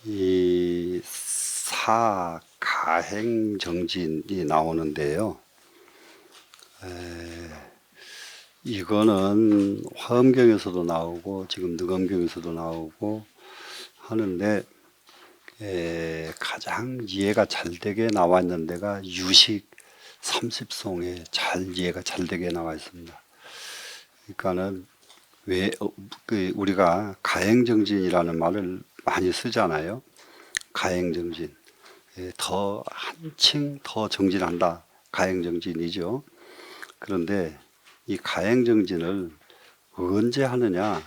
이 사가행정진이 나오는데요. 이거는 화엄경에서도 나오고 지금 늑엄경에서도 나오고 하는데 가장 이해가 잘 되게 나와 있는 데가 유식 30송에 잘 이해가 잘 되게 나와 있습니다. 그러니까는 왜 우리가 가행정진이라는 말을 많이 쓰잖아요. 가행정진. 더 한층 더 정진한다. 가행정진이죠. 그런데 이 가행정진을 언제 하느냐?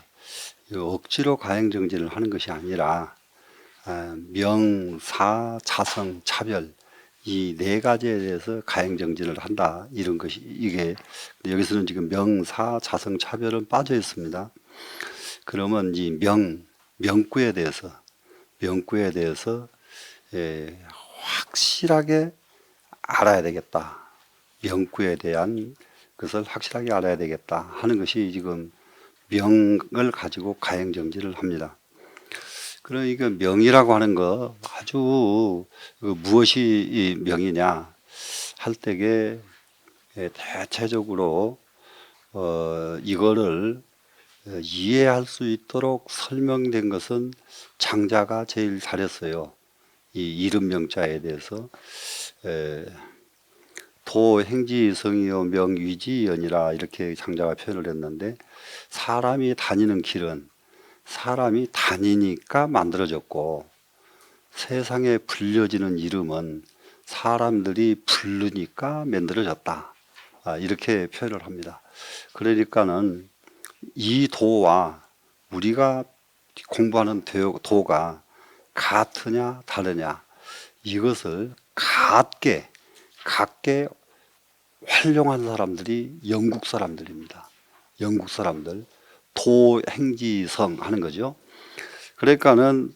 억지로 가행정진을 하는 것이 아니라 명, 사, 자성, 차별 이 네 가지에 대해서 가행정진을 한다. 이런 것이 이게 여기서는 지금 명, 사, 자성, 차별은 빠져 있습니다. 그러면 이 명구에 대해서 확실하게 알아야 되겠다. 명구에 대한 것을 확실하게 알아야 되겠다 하는 것이 지금 명을 가지고 가행정진을 합니다. 그러니까 명이라고 하는 거 아주 무엇이 명이냐 할 때에 대체적으로 이거를 이해할 수 있도록 설명된 것은 장자가 제일 잘했어요. 이 이름 명자에 대해서 도행지성이요 명위지연이라 이렇게 장자가 표현을 했는데, 사람이 다니는 길은 사람이 다니니까 만들어졌고 세상에 불려지는 이름은 사람들이 부르니까 만들어졌다. 이렇게 표현을 합니다. 그러니까는 이 도와 우리가 공부하는 도가 같으냐 다르냐, 이것을 같게 활용한 사람들이 영국 사람들입니다. 영국 사람들. 도행지성 하는 거죠. 그러니까는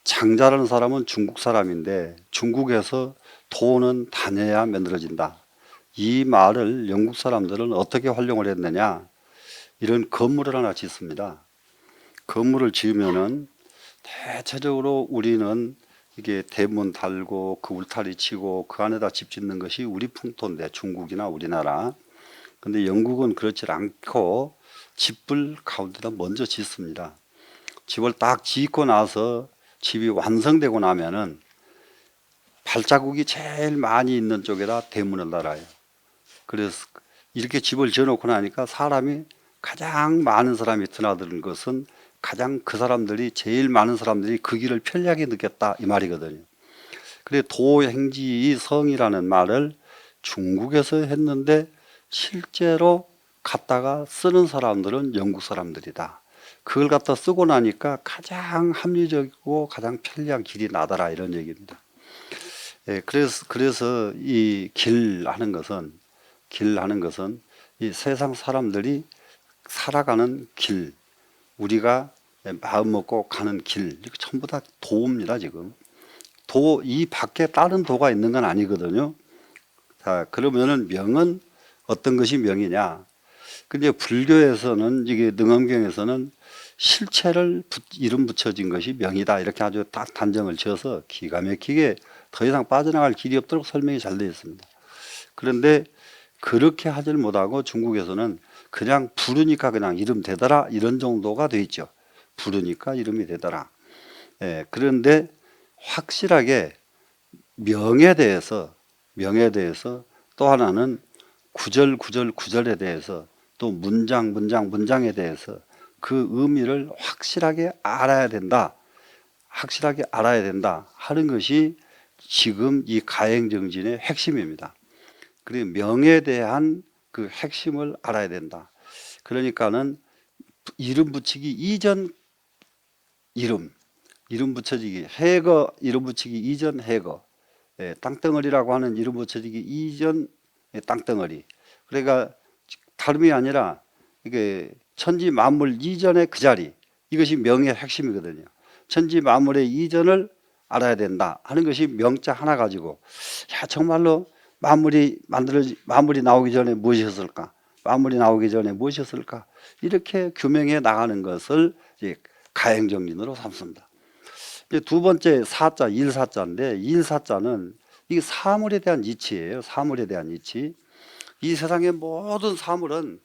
장자라는 사람은 중국 사람인데 중국에서 도는 다녀야 만들어진다. 이 말을 영국 사람들은 어떻게 활용을 했느냐, 이런 건물을 하나 짓습니다. 건물을 지으면은 대체적으로 우리는 이게 대문 달고 그 울타리 치고 그 안에다 집 짓는 것이 우리 풍토인데, 중국이나 우리나라. 근데 영국은 그렇지 않고 집을 가운데다 먼저 짓습니다. 집을 딱 짓고 나서 집이 완성되고 나면은 발자국이 제일 많이 있는 쪽에다 대문을 달아요. 그래서 이렇게 집을 지어놓고 나니까 사람이 가장 많은 사람이 드나드는 것은 가장 그 사람들이 제일 많은 사람들이 그 길을 편리하게 느꼈다 이 말이거든요. 그래 도행지성이라는 말을 중국에서 했는데 실제로 갖다가 쓰는 사람들은 영국 사람들이다. 그걸 갖다 쓰고 나니까 가장 합리적이고 가장 편리한 길이 나더라 이런 얘기입니다. 그래서 이 길 하는 것은 이 세상 사람들이 살아가는 길, 우리가 마음 먹고 가는 길, 전부 다 도입니다. 지금 이 밖에 다른 도가 있는 건 아니거든요. 자, 그러면은 명은 어떤 것이 명이냐? 근데 불교에서는, 이게 능엄경에서는 실체를 이름 붙여진 것이 명이다 이렇게 아주 딱 단정을 지어서 기가 막히게 더 이상 빠져나갈 길이 없도록 설명이 잘 되어 있습니다. 그런데 그렇게 하질 못하고 중국에서는 그냥 부르니까 그냥 이름 되더라 이런 정도가 돼 있죠. 부르니까 이름이 되더라. 그런데 확실하게 명에 대해서 또 하나는 구절에 대해서, 또 문장에 대해서 그 의미를 확실하게 알아야 된다 하는 것이 지금 이 가행정진의 핵심입니다. 그리고 명에 대한 그 핵심을 알아야 된다. 그러니까는 이름 붙이기 이전 이름 붙여지기, 해거 이름 붙이기 이전 해거, 땅덩어리라고 하는 이름 붙여지기 이전 땅덩어리. 그러니까 다름이 아니라 이게 천지 만물 이전의 그 자리, 이것이 명의 핵심이거든요. 천지 만물의 이전을 알아야 된다 하는 것이 명자 하나 가지고, 야 정말로 만물이 나오기 전에 무엇이었을까? 만물이 나오기 전에 무엇이었을까? 이렇게 규명해 나가는 것을 이제 가행정진으로 삼습니다. 이제 두 번째 사자, 일사자인데 일사자는 이게 사물에 대한 이치예요. 사물에 대한 이치. 이 세상의 모든 사물은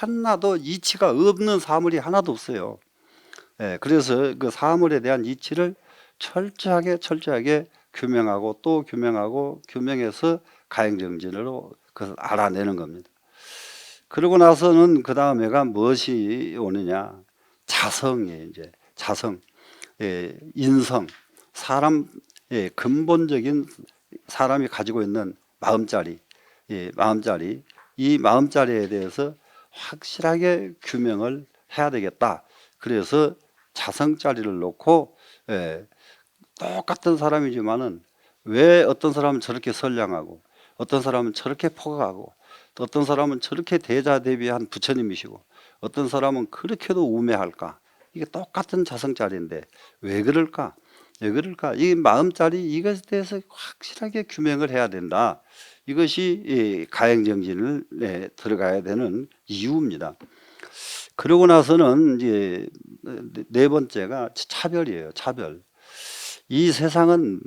하나도 이치가 없는 사물이 하나도 없어요. 예, 그래서 그 사물에 대한 이치를 철저하게 규명하고 또 규명해서 가행정진으로 그것을 알아내는 겁니다. 그러고 나서는 그 다음에가 무엇이 오느냐? 자성이에요. 이제 자성, 인성, 사람의 근본적인 사람이 가지고 있는 마음자리, 마음자리, 이 마음자리에 대해서 확실하게 규명을 해야 되겠다. 그래서 자성자리를 놓고 똑같은 사람이지만은 왜 어떤 사람은 저렇게 선량하고 어떤 사람은 저렇게 포각하고 또 어떤 사람은 저렇게 대자대비한 부처님이시고 어떤 사람은 그렇게도 우매할까? 이게 똑같은 자성자리인데 왜 그럴까? 왜 그럴까? 이 마음자리 이것에 대해서 확실하게 규명을 해야 된다. 이것이 이 가행정진을 들어가야 되는 이유입니다. 그러고 나서는 이제 네 번째가 차별이에요. 차별. 이 세상은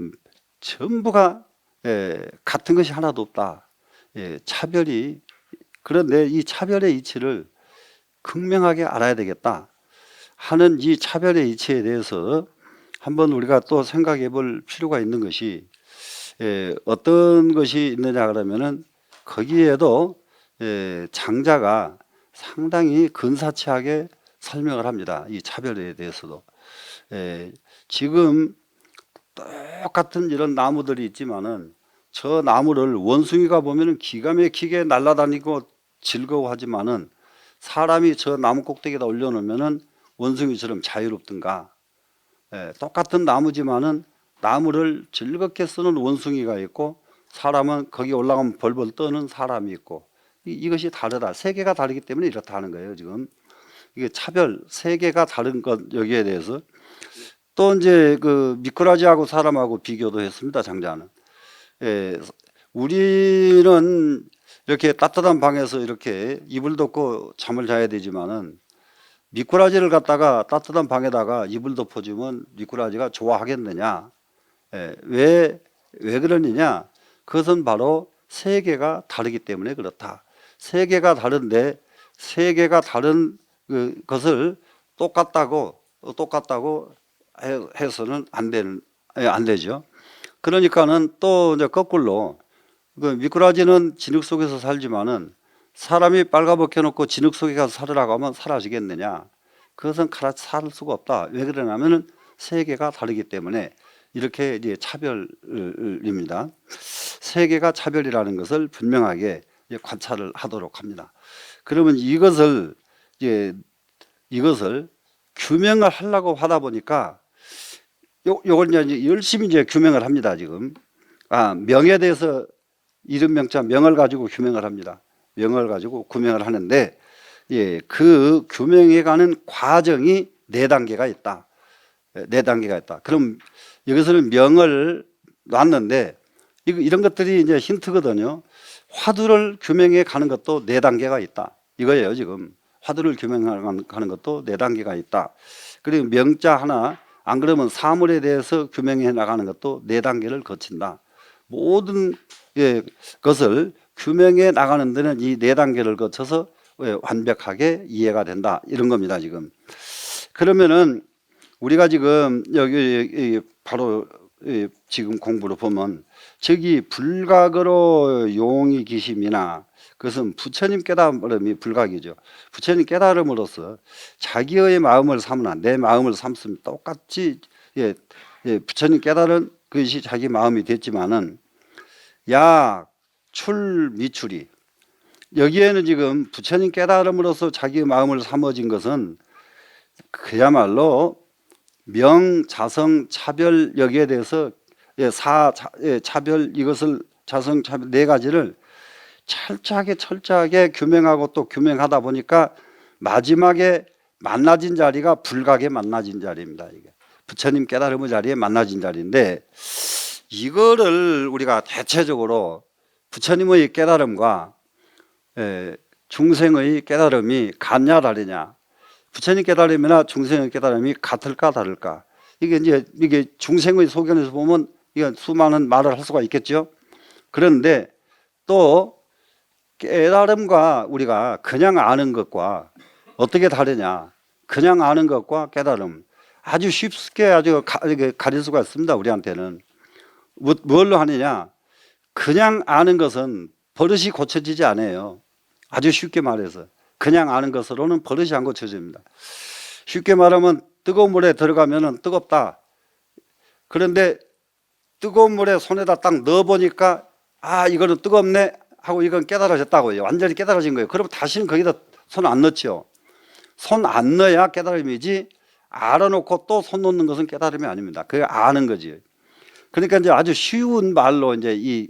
전부가 같은 것이 하나도 없다. 차별이, 그런데 이 차별의 이치를 극명하게 알아야 되겠다 하는 이 차별의 이치에 대해서 한번 우리가 또 생각해 볼 필요가 있는 것이 어떤 것이 있느냐 그러면은 거기에도 장자가 상당히 근사치하게 설명을 합니다. 이 차별에 대해서도. 지금 똑같은 이런 나무들이 있지만은 저 나무를 원숭이가 보면은 기가 막히게 날아다니고 즐거워하지만은 사람이 저 나무 꼭대기에다 올려놓으면은 원숭이처럼 자유롭든가. 똑같은 나무지만은 나무를 즐겁게 쓰는 원숭이가 있고 사람은 거기 올라가면 벌벌 떠는 사람이 있고 이것이 다르다. 세계가 다르기 때문에 이렇다 하는 거예요. 지금 이게 차별, 세계가 다른 것 여기에 대해서 또 이제 그 미꾸라지하고 사람하고 비교도 했습니다. 장자는. 우리는 이렇게 따뜻한 방에서 이렇게 이불 덮고 잠을 자야 되지만은 미꾸라지를 갖다가 따뜻한 방에다가 이불 덮어주면 미꾸라지가 좋아하겠느냐? 왜 그러느냐? 그것은 바로 세계가 다르기 때문에 그렇다. 세계가 다른데 세계가 다른 것을 똑같다고 해서는 안 되죠. 그러니까는 또 이제 거꾸로 그 미꾸라지는 진흙 속에서 살지만은 사람이 빨가벗겨 놓고 진흙 속에 가서 살으라고 하면 사라지겠느냐? 그것은 살 수가 없다. 왜 그러냐면은 세계가 다르기 때문에 이렇게 이제 차별입니다. 세계가 차별이라는 것을 분명하게 관찰을 하도록 합니다. 그러면 이것을 규명을 하려고 하다 보니까 요걸 이제 열심히 이제 규명을 합니다. 지금 명에 대해서 이름 명자 명을 가지고 규명을 합니다. 명을 가지고 규명을 하는데 그 규명해 가는 과정이 네 단계가 있다. 네 단계가 있다. 그럼 여기서는 명을 놨는데 이런 것들이 이제 힌트거든요. 화두를 규명해 가는 것도 네 단계가 있다. 이거예요. 지금 화두를 규명해 가는 것도 네 단계가 있다. 그리고 명자 하나 안 그러면 사물에 대해서 규명해 나가는 것도 네 단계를 거친다. 모든 것을 규명해 나가는 데는 이 네 단계를 거쳐서 완벽하게 이해가 된다. 이런 겁니다. 지금. 그러면은 우리가 지금 여기 바로 지금 공부를 보면 저기 불각으로 용이 기심이나 그것은 부처님 깨달음이 불각이죠. 부처님 깨달음으로써 자기의 마음을 삼으나 내 마음을 삼으면 똑같이 부처님 깨달은 그것이 자기 마음이 됐지만은 약, 출, 미출이 여기에는 지금 부처님 깨달음으로써 자기 마음을 삼어진 것은 그야말로 명, 자성, 차별 여기에 대해서 차별 이것을 자성, 차별 네 가지를 철저하게 규명하고 또 규명하다 보니까 마지막에 만나진 자리가 불각에 만나진 자리입니다. 이게 부처님 깨달음의 자리에 만나진 자리인데 이거를 우리가 대체적으로 부처님의 깨달음과 중생의 깨달음이 같냐 다르냐, 부처님 깨달음이나 중생의 깨달음이 같을까 다를까, 이게 이제 이게 중생의 소견에서 보면 이게 수많은 말을 할 수가 있겠죠. 그런데 또 깨달음과 우리가 그냥 아는 것과 어떻게 다르냐? 그냥 아는 것과 깨달음 아주 쉽게 아주 가릴 수가 있습니다. 우리한테는 뭘로 하느냐? 그냥 아는 것은 버릇이 고쳐지지 않아요. 아주 쉽게 말해서 그냥 아는 것으로는 버릇이 안 고쳐집니다. 쉽게 말하면 뜨거운 물에 들어가면 뜨겁다. 그런데 뜨거운 물에 손에다 딱 넣어보니까 아 이거는 뜨겁네 하고 이건 깨달아졌다고요. 완전히 깨달아진 거예요. 그럼 다시는 거기다 손 안 넣죠. 손 안 넣어야 깨달음이지 알아놓고 또 손 놓는 것은 깨달음이 아닙니다. 그게 아는 거지. 그러니까 이제 아주 쉬운 말로 이제 이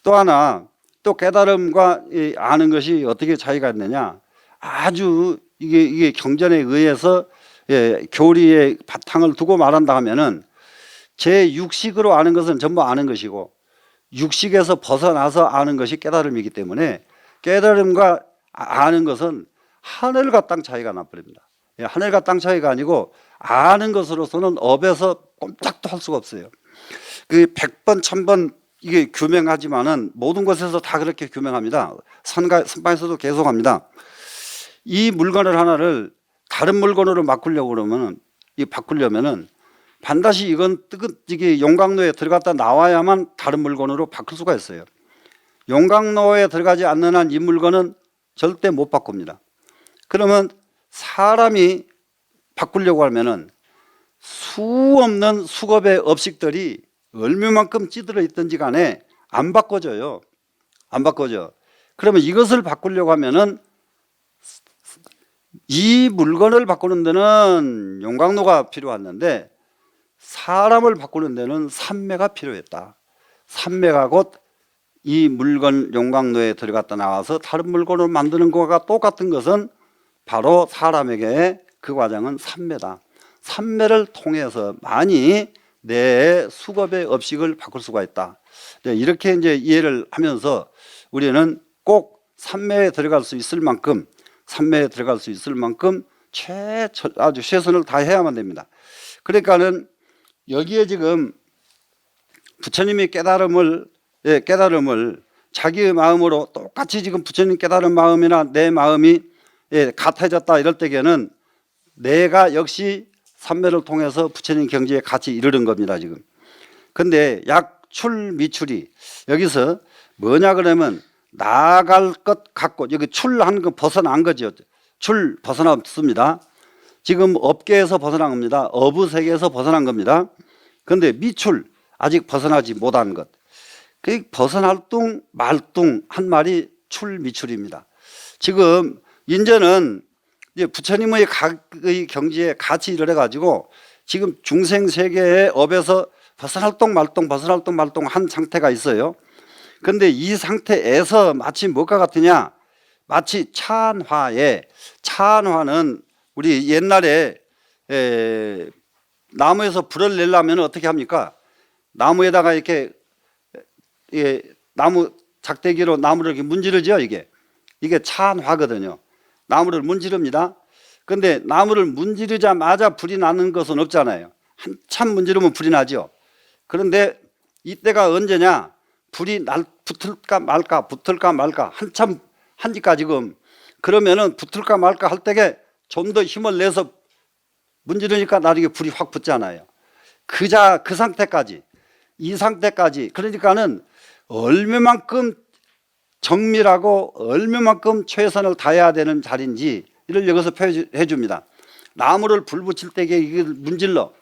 또 하나 또 깨달음과 이 아는 것이 어떻게 차이가 있느냐. 아주 이게 경전에 의해서 교리의 바탕을 두고 말한다 하면은 제 육식으로 아는 것은 전부 아는 것이고 육식에서 벗어나서 아는 것이 깨달음이기 때문에 깨달음과 아는 것은 하늘과 땅 차이가 나버립니다. 하늘과 땅 차이가 아니고 아는 것으로서는 업에서 꼼짝도 할 수가 없어요. 그 100번, 1000번 이게 규명하지만은 모든 곳에서 다 그렇게 규명합니다. 선방에서도 계속 합니다. 이 물건을 하나를 다른 물건으로 바꾸려면은 반드시 이건 이게 용광로에 들어갔다 나와야만 다른 물건으로 바꿀 수가 있어요. 용광로에 들어가지 않는 한 이 물건은 절대 못 바꿉니다. 그러면 사람이 바꾸려고 하면은 수 없는 수급의 업식들이 얼마만큼 찌들어 있든지 간에 안 바꿔져요. 안 바꿔져. 그러면 이것을 바꾸려고 하면은 이 물건을 바꾸는 데는 용광로가 필요했는데 사람을 바꾸는 데는 삼매가 필요했다. 삼매가 곧 이 물건 용광로에 들어갔다 나와서 다른 물건을 만드는 것과 똑같은 것은 바로 사람에게 그 과정은 삼매다. 삼매를 통해서 많이 내 수급의 업식을 바꿀 수가 있다. 이렇게 이제 이해를 하면서 우리는 꼭 삼매에 들어갈 수 있을 만큼 아주 최선을 다해야만 됩니다. 그러니까는 여기에 지금 부처님이 깨달음을 자기의 마음으로 똑같이 지금 부처님 깨달은 마음이나 내 마음이 같아졌다 이럴 때에는 내가 역시 삼매를 통해서 부처님 경지에 같이 이르는 겁니다 지금. 근데 약출 미출이 여기서 뭐냐 그러면 나갈 것 같고 여기 출한 거 벗어난 거죠. 출 벗어났습니다. 지금 업계에서 벗어난 겁니다. 어부 세계에서 벗어난 겁니다. 그런데 미출 아직 벗어나지 못한 것. 그 벗어날 뚱 말뚱 한 말이 출미출입니다. 지금 이제는 이제 부처님의 각의 경지에 같이 이르러 가지고 지금 중생 세계의 업에서 벗어날 뚱 말뚱 한 상태가 있어요. 그런데 이 상태에서 마치 뭐가 같으냐? 마치 찬화는 우리 옛날에 나무에서 불을 내려면 어떻게 합니까? 나무에다가 이렇게 나무 작대기로 나무를 이렇게 문지르죠. 이게 찬화거든요. 나무를 문지릅니다. 그런데 나무를 문지르자마자 불이 나는 것은 없잖아요. 한참 문지르면 불이 나죠. 그런데 이때가 언제냐? 불이 붙을까 말까 한참 하니까 지금 그러면은 붙을까 말까 할 때에 좀 더 힘을 내서 문지르니까 나중에 불이 확 붙잖아요. 그 상태까지 이 상태까지 그러니까는 얼마만큼 정밀하고 얼마만큼 최선을 다해야 되는 자리인지 이를 여기서 표현해 줍니다. 나무를 불 붙일 때 이게 문질러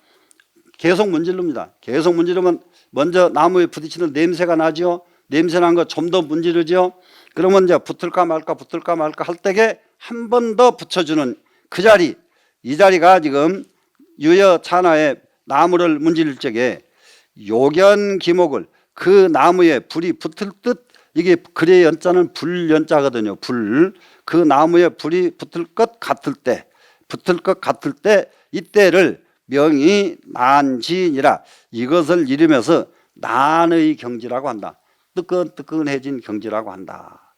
계속 문지릅니다. 계속 문지르면 먼저 나무에 부딪히는 냄새가 나죠. 냄새 난 거 좀 더 문지르죠. 그러면 이제 붙을까 말까 할 때에 한 번 더 붙여주는 그 자리, 이 자리가 지금 유여찬화에 나무를 문지를 적에 요견기목을 그 나무에 불이 붙을 듯 이게 글의 연자는 불연자거든요. 그 나무에 불이 붙을 것 같을 때 이때를 명이 난지니라 이것을 이루면서 난의 경지라고 한다. 뜨끈뜨끈해진 경지라고 한다.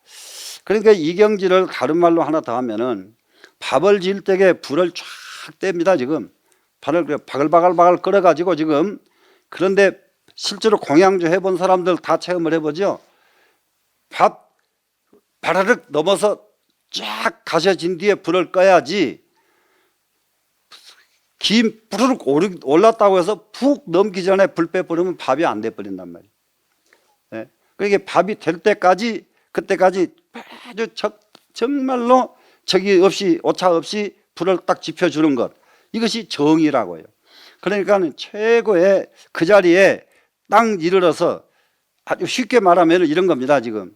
그러니까 이 경지를 다른 말로 하나 더 하면은 밥을 지을 때에 불을 쫙 뗍니다. 지금 발을 바글바글 끓여가지고 지금. 그런데 실제로 공양주 해본 사람들 다 체험을 해보죠. 밥 바르륵 넘어서 쫙 가셔진 뒤에 불을 꺼야지, 김 부르륵 올랐다고 해서 푹 넘기 전에 불 빼버리면 밥이 안 돼버린단 말이에요. 네. 그러니까 밥이 될 때까지, 그때까지 아주 정말로 오차 없이 불을 딱 지펴주는 것, 이것이 정이라고 해요. 그러니까 최고의 그 자리에 딱 이르러서, 아주 쉽게 말하면 이런 겁니다. 지금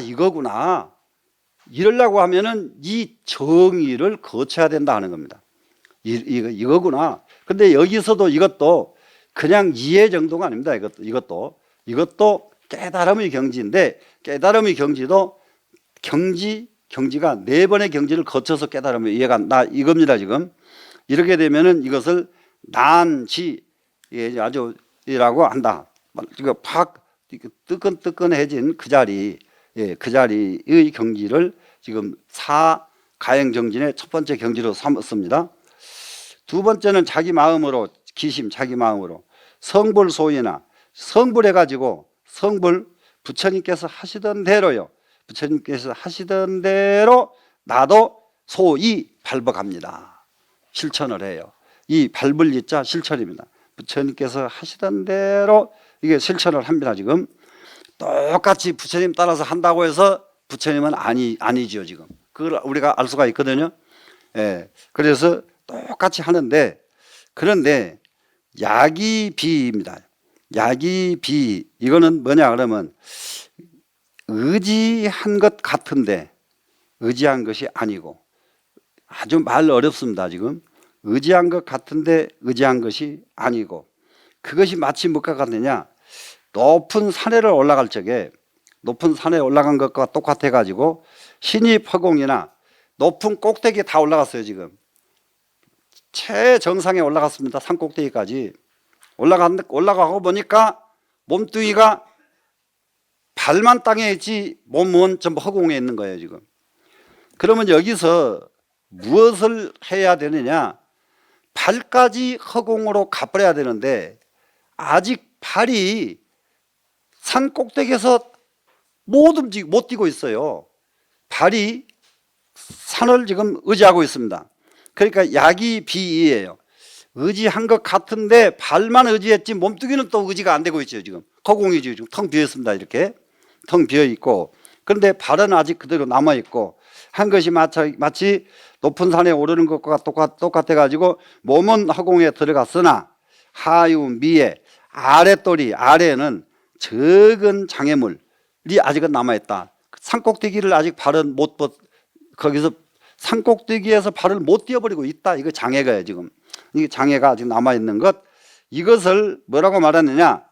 이거구나, 이러려고 하면은 이 정의를 거쳐야 된다 하는 겁니다. 이거구나. 근데 여기서도 이것도 그냥 이해 정도가 아닙니다. 이것도 깨달음의 경지인데, 깨달음의 경지도 경지가 4번의 경지를 거쳐서 깨달으면 이해가 나 이겁니다. 지금 이렇게 되면은 이것을 난지, 아주라고 한다. 이거 팍 뜨끈뜨끈해진 그 자리, 그 자리의 경지를 지금 가행정진의 첫 번째 경지로 삼았습니다. 두 번째는 자기 마음으로, 기심, 자기 마음으로 성불 소이나, 성불해가지고, 성불, 부처님께서 하시던 대로요. 부처님께서 하시던 대로 나도 소이 발버갑니다. 실천을 해요. 이 밟을 이자 실천입니다. 부처님께서 하시던 대로 이게 실천을 합니다. 지금 똑같이 부처님 따라서 한다고 해서 부처님은 아니지요. 지금 그걸 우리가 알 수가 있거든요. 예, 그래서 똑같이 하는데, 그런데 야기비입니다. 야기비, 이거는 뭐냐 그러면 의지한 것 같은데 의지한 것이 아니고, 아주 말 어렵습니다. 지금 의지한 것 같은데 의지한 것이 아니고, 그것이 마치 뭐가 같느냐, 높은 산에를 올라갈 적에, 높은 산에 올라간 것과 똑같아 가지고 신입허공이나 높은 꼭대기에 다 올라갔어요. 지금 최정상에 올라갔습니다. 산 꼭대기까지 올라가고 보니까 몸뚱이가 발만 땅에 있지 몸은 전부 허공에 있는 거예요. 지금 그러면 여기서 무엇을 해야 되느냐, 발까지 허공으로 가버려야 되는데 아직 발이 산 꼭대기에서 못 뛰고 있어요. 발이 산을 지금 의지하고 있습니다. 그러니까 야기비이예요. 의지한 것 같은데 발만 의지했지 몸뚱이는 또 의지가 안 되고 있죠. 지금 허공이죠. 지금 텅 비어 있습니다. 이렇게 텅 비어 있고, 그런데 발은 아직 그대로 남아 있고, 한 것이 마치 높은 산에 오르는 것과 똑같아 가지고 몸은 허공에 들어갔으나 하유미에, 아랫돌이, 아래에는 적은 장애물이 아직은 남아 있다. 산꼭대기를 아직 발은 거기서 산꼭대기에서 발을 못 뛰어버리고 있다. 이거 장애가요. 지금 이 장애가 아직 남아 있는 것, 이것을 뭐라고 말하느냐,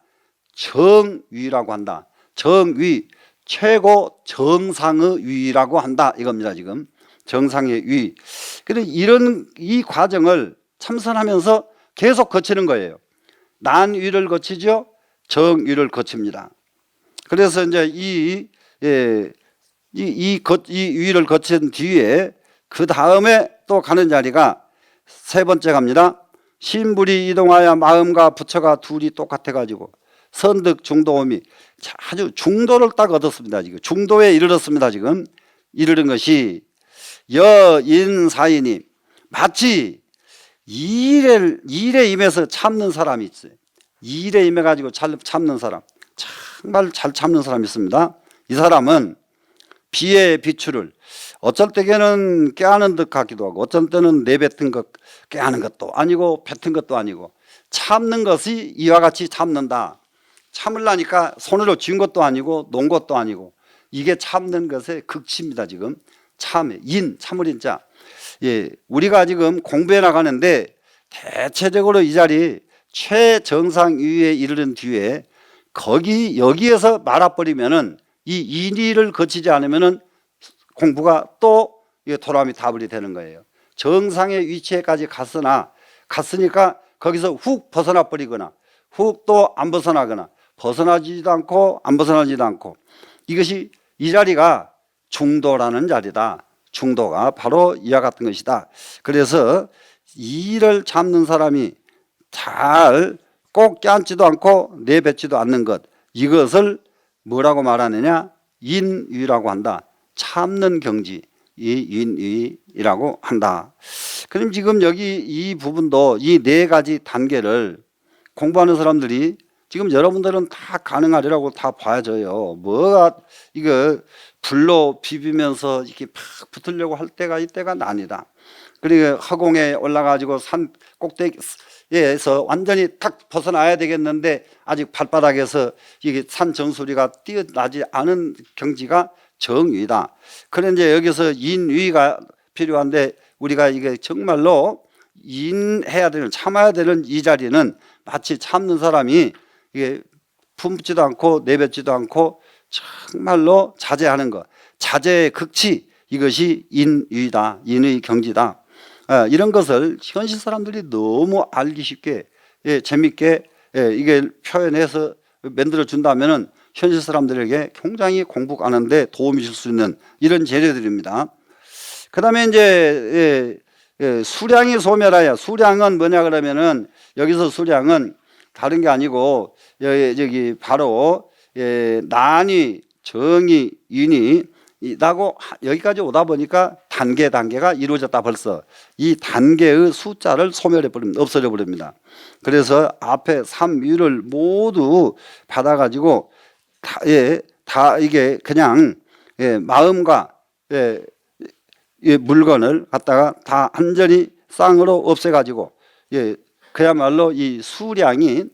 정위라고 한다. 정위, 최고 정상의 위라고 한다 이겁니다. 지금 정상의 위. 그래서 이 과정을 참선하면서 계속 거치는 거예요. 난위를 거치죠, 정위를 거칩니다. 그래서 이제 이 위를 거친 뒤에 그 다음에 또 가는 자리가 세 번째 갑니다. 신불이 이동하여 마음과 부처가 둘이 똑같아 가지고 선득 중도음이, 아주 중도를 딱 얻었습니다. 지금 중도에 이르렀습니다. 지금 이르는 것이 여인사인이, 마치 일에 임해서 참는 사람이 있어요. 일에 임해 가지고 참는 사람, 정말 잘 참는 사람이 있습니다. 이 사람은 비의 비추를 어쩔 때에는 깨하는 듯 같기도 하고, 어쩔 때는 내뱉은 것, 깨하는 것도 아니고 뱉은 것도 아니고, 참는 것이 이와 같이 참는다. 참으려니까 손으로 쥔 것도 아니고 놓은 것도 아니고, 이게 참는 것의 극치입니다. 지금 참을 인자. 예, 우리가 지금 공부해 나가는데 대체적으로 이 자리 최정상 위에 이르는 뒤에 여기에서 말아버리면은, 이 인의를 거치지 않으면은 공부가 또 도람이 다불이 되는 거예요. 정상의 위치에까지 갔으니까 거기서 훅 벗어나 버리거나 훅 또 안 벗어나거나, 벗어나지도 않고 안 벗어나지도 않고, 이것이 이 자리가 중도라는 자리다. 중도가 바로 이와 같은 것이다. 그래서 이를 잡는 사람이 잘 꼭 껴안지도 않고 내뱉지도 않는 것, 이것을 뭐라고 말하느냐? 인위라고 한다. 참는 경지, 이 인위라고 한다. 그럼 지금 여기 이 부분도 이 네 가지 단계를 공부하는 사람들이 지금 여러분들은 다 가능하리라고 다 봐져요. 뭐가 이거 불로 비비면서 이렇게 팍 붙으려고 할 때가 이때가 아니다. 그리고 허공에 올라가지고 산 꼭대기에서 완전히 탁 벗어나야 되겠는데 아직 발바닥에서 이게 산 정수리가 뛰어나지 않은 경지가 정위다. 그런데 여기서 인위가 필요한데 우리가 이게 정말로 인해야 되는, 참아야 되는 이 자리는 마치 참는 사람이 이게 품지도 않고 내뱉지도 않고 정말로 자제하는 것, 자제의 극치, 이것이 인위다, 인의 경지다. 이런 것을 현실 사람들이 너무 알기 쉽게, 재밌게 이게 표현해서 만들어 준다면은 현실 사람들에게 굉장히 공부하는데 도움이 줄 수 있는 이런 재료들입니다. 그 다음에 이제 수량이 소멸하여, 수량은 뭐냐 그러면은 여기서 수량은 다른 게 아니고 여기 바로 난이, 정이, 인이 라고 여기까지 오다 보니까 단계가 이루어졌다. 벌써 이 단계의 숫자를 소멸해 버립니다. 없어져 버립니다. 그래서 앞에 3위를 모두 받아 가지고 다 이게 그냥 마음과 물건을 갖다가 다 완전히 쌍으로 없애 가지고 그야말로 이 수량이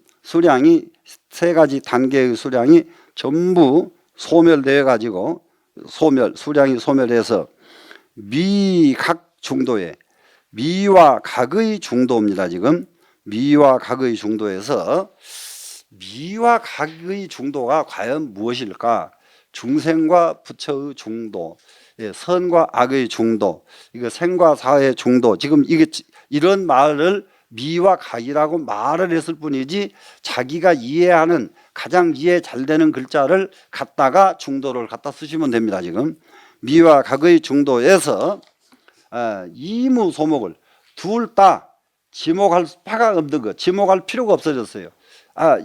세 가지 단계의 수량이 전부 소멸되어 가지고 수량이 소멸해서 미각 중도에, 미와 각의 중도입니다. 지금 미와 각의 중도에서 미와 각의 중도가 과연 무엇일까? 중생과 부처의 중도, 선과 악의 중도, 이거 생과 사의 중도. 지금 이게 이런 말을 미와 각이라고 말을 했을 뿐이지 자기가 이해하는 가장 이해 잘 되는 글자를 갖다가 중도를 갖다 쓰시면 됩니다. 지금 미와 각의 중도에서 이무소목을 둘 다 지목할 바가 없는 것, 지목할 필요가 없어졌어요.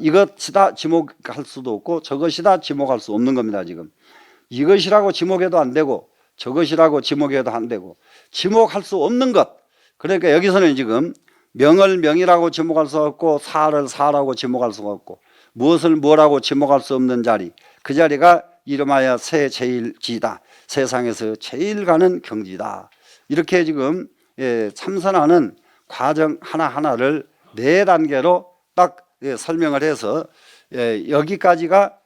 이것이다 지목할 수도 없고 저것이다 지목할 수 없는 겁니다. 지금 이것이라고 지목해도 안 되고 저것이라고 지목해도 안 되고 지목할 수 없는 것. 그러니까 여기서는 지금 명을 명이라고 지목할 수 없고 사를 사라고 지목할 수가 없고 무엇을 뭐라고 지목할 수 없는 자리, 그 자리가 이름하여 세제일지다. 세상에서 제일 가는 경지다. 이렇게 지금 참선하는 과정 하나하나를 네 단계로 딱 설명을 해서 여기까지가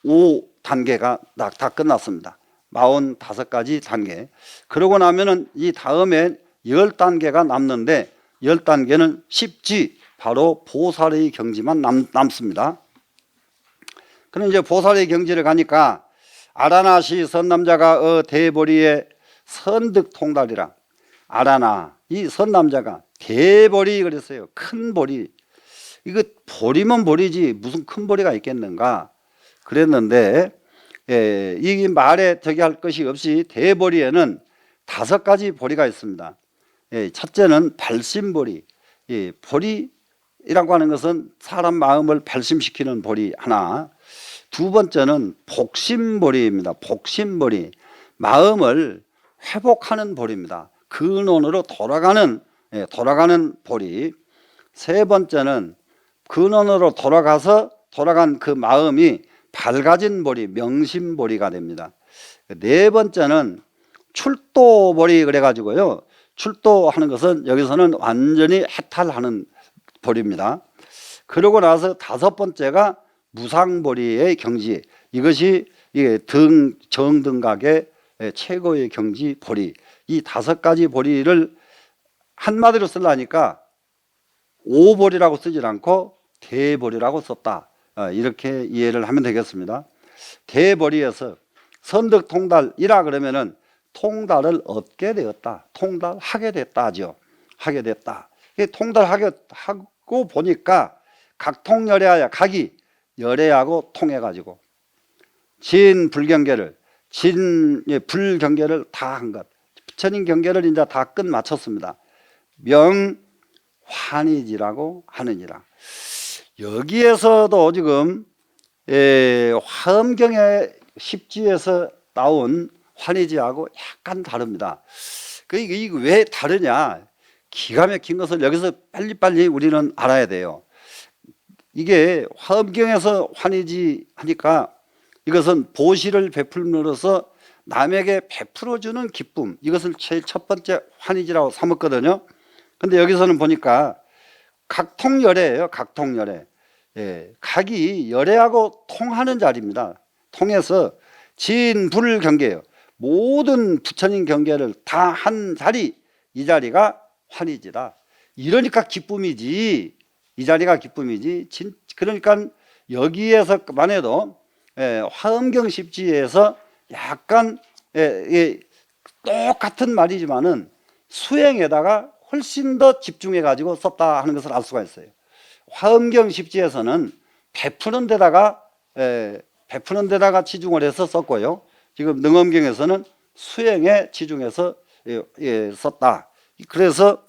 45단계가 다 끝났습니다. 45가지 단계. 그러고 나면은 이 다음에 10단계가 남는데 10단계는 쉽지 바로 보살의 경지만 남습니다. 그럼 이제 보살의 경지를 가니까 아라나시 선남자가 대보리의 선득통달이라. 아라나 이 선남자가 대보리 그랬어요. 큰 보리. 이거 보리면 보리지 무슨 큰 보리가 있겠는가 그랬는데 이 말에 저기 할 것이 없이 대보리에는 5가지 보리가 있습니다. 첫째는 발심보리. 보리라고 하는 것은 사람 마음을 발심시키는 보리 하나. 두 번째는 복심보리입니다. 복심보리. 마음을 회복하는 보리입니다. 근원으로 돌아가는 보리. 세 번째는 근원으로 돌아간 그 마음이 밝아진 보리, 명심보리가 됩니다. 네 번째는 출도보리 그래가지고요. 출도하는 것은 여기서는 완전히 해탈하는 보리입니다. 그러고 나서 5번째가 무상보리의 경지. 이것이 정등각의 최고의 경지 보리. 이 5가지 보리를 한마디로 쓰려니까 오보리라고 쓰지 않고 대보리라고 썼다. 이렇게 이해를 하면 되겠습니다. 대보리에서 선득통달이라 그러면은 통달을 얻게 되었다. 통달하게 됐다죠. 하게 됐다. 통달하고 보니까 각통열애하여 각이 열애하고 통해가지고 불경계를 다 한 것. 부처님 경계를 이제 다 끝 마쳤습니다. 명환이지라고 하느니라. 여기에서도 지금 화엄경의 십지에서 나온 환희지하고 약간 다릅니다. 이게 왜 다르냐? 기가 막힌 것을 여기서 빨리빨리 우리는 알아야 돼요. 이게 화엄경에서 환희지 하니까 이것은 보시를 베풀므로써 남에게 베풀어주는 기쁨, 이것을 제일 첫 번째 환희지라고 삼았거든요. 근데 여기서는 보니까 각통열애예요. 각통열애. 각이 열애하고 통하는 자리입니다. 통해서 진불 경계예요. 모든 부처님 경계를 다 한 자리, 이 자리가 환희지다. 이러니까 기쁨이지. 이 자리가 기쁨이지. 그러니까 여기에서만 해도 화엄경 십지에서 약간 똑같은 말이지만은 수행에다가 훨씬 더 집중해 가지고 썼다 하는 것을 알 수가 있어요. 화엄경 십지에서는 베푸는 데다가 치중을 해서 썼고요. 지금 능엄경에서는 수행에 치중해서 썼다. 그래서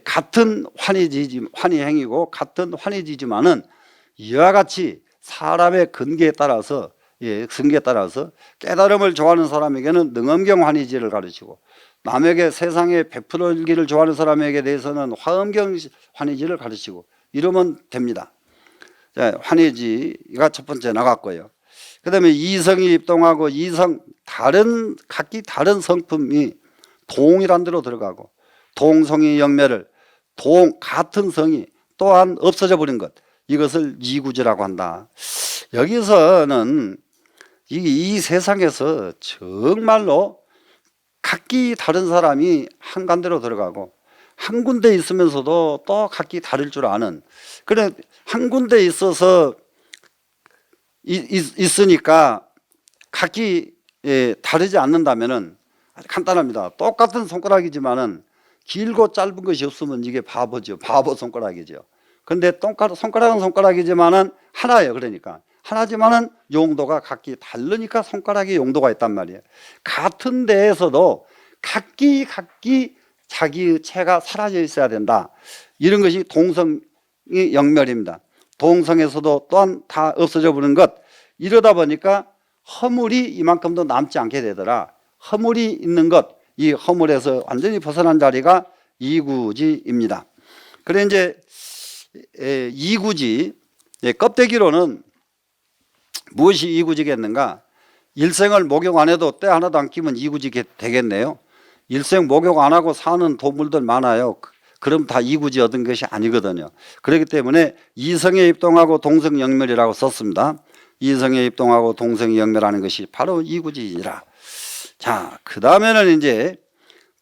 같은 환희행이고 같은 환희지지만은 이와 같이 사람의 근기에 따라서 깨달음을 좋아하는 사람에게는 능엄경 환희지를 가르치고, 남에게 세상에 베풀기를 좋아하는 사람에게 대해서는 화엄경 환희지를 가르치고 이러면 됩니다. 환희지가 첫 번째 나갔고요. 그 다음에 이성이 입동하고 각기 다른 성품이 동이란 데로 들어가고, 동성이 영매를 같은 성이 또한 없어져 버린 것, 이것을 이구지라고 한다. 여기서는 이 세상에서 정말로 각기 다른 사람이 한 간대로 들어가고 한 군데 있으면서도 또 각기 다를 줄 아는, 그래 한 군데 있어서 있으니까 각기 다르지 않는다면은 간단합니다. 똑같은 손가락이지만은 길고 짧은 것이 없으면 이게 바보죠. 바보 손가락이죠. 근데 손가락은 손가락이지만은 하나예요. 그러니까 하나지만은 용도가 각기 다르니까 손가락에 용도가 있단 말이에요. 같은 데에서도 각기 자기의 체가 사라져 있어야 된다. 이런 것이 동성이 영멸입니다. 동성에서도 또한 다 없어져 버리는 것. 이러다 보니까 허물이 이만큼도 남지 않게 되더라. 허물이 있는 것, 이 허물에서 완전히 벗어난 자리가 이구지입니다. 그래 이제 이구지, 껍데기로는 무엇이 이구지겠는가? 일생을 목욕 안 해도 때 하나도 안 끼면 이구지 되겠네요. 일생 목욕 안 하고 사는 동물들 많아요. 그럼 다 이구지 얻은 것이 아니거든요. 그렇기 때문에 이성에 입동하고 동성영멸이라고 썼습니다. 이성에 입동하고 동성영멸하는 것이 바로 이구지이라. 자, 그 다음에는 이제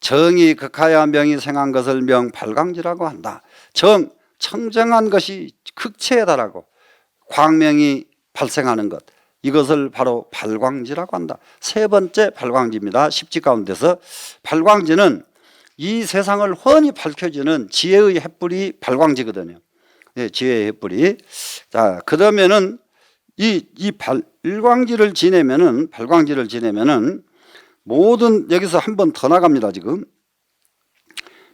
정이 극하야 명이 생한 것을 명발광지라고 한다. 청정한 것이 극체에 달하고 광명이 발생하는 것, 이것을 바로 발광지라고 한다. 세 번째 발광지입니다. 십지 가운데서 발광지는 이 세상을 훤히 밝혀주는 지혜의 횃불이 발광지거든요. 지혜의 횃불이. 자, 그러면은 이 발광지를 지내면은 모든, 여기서 한 번 더 나갑니다. 지금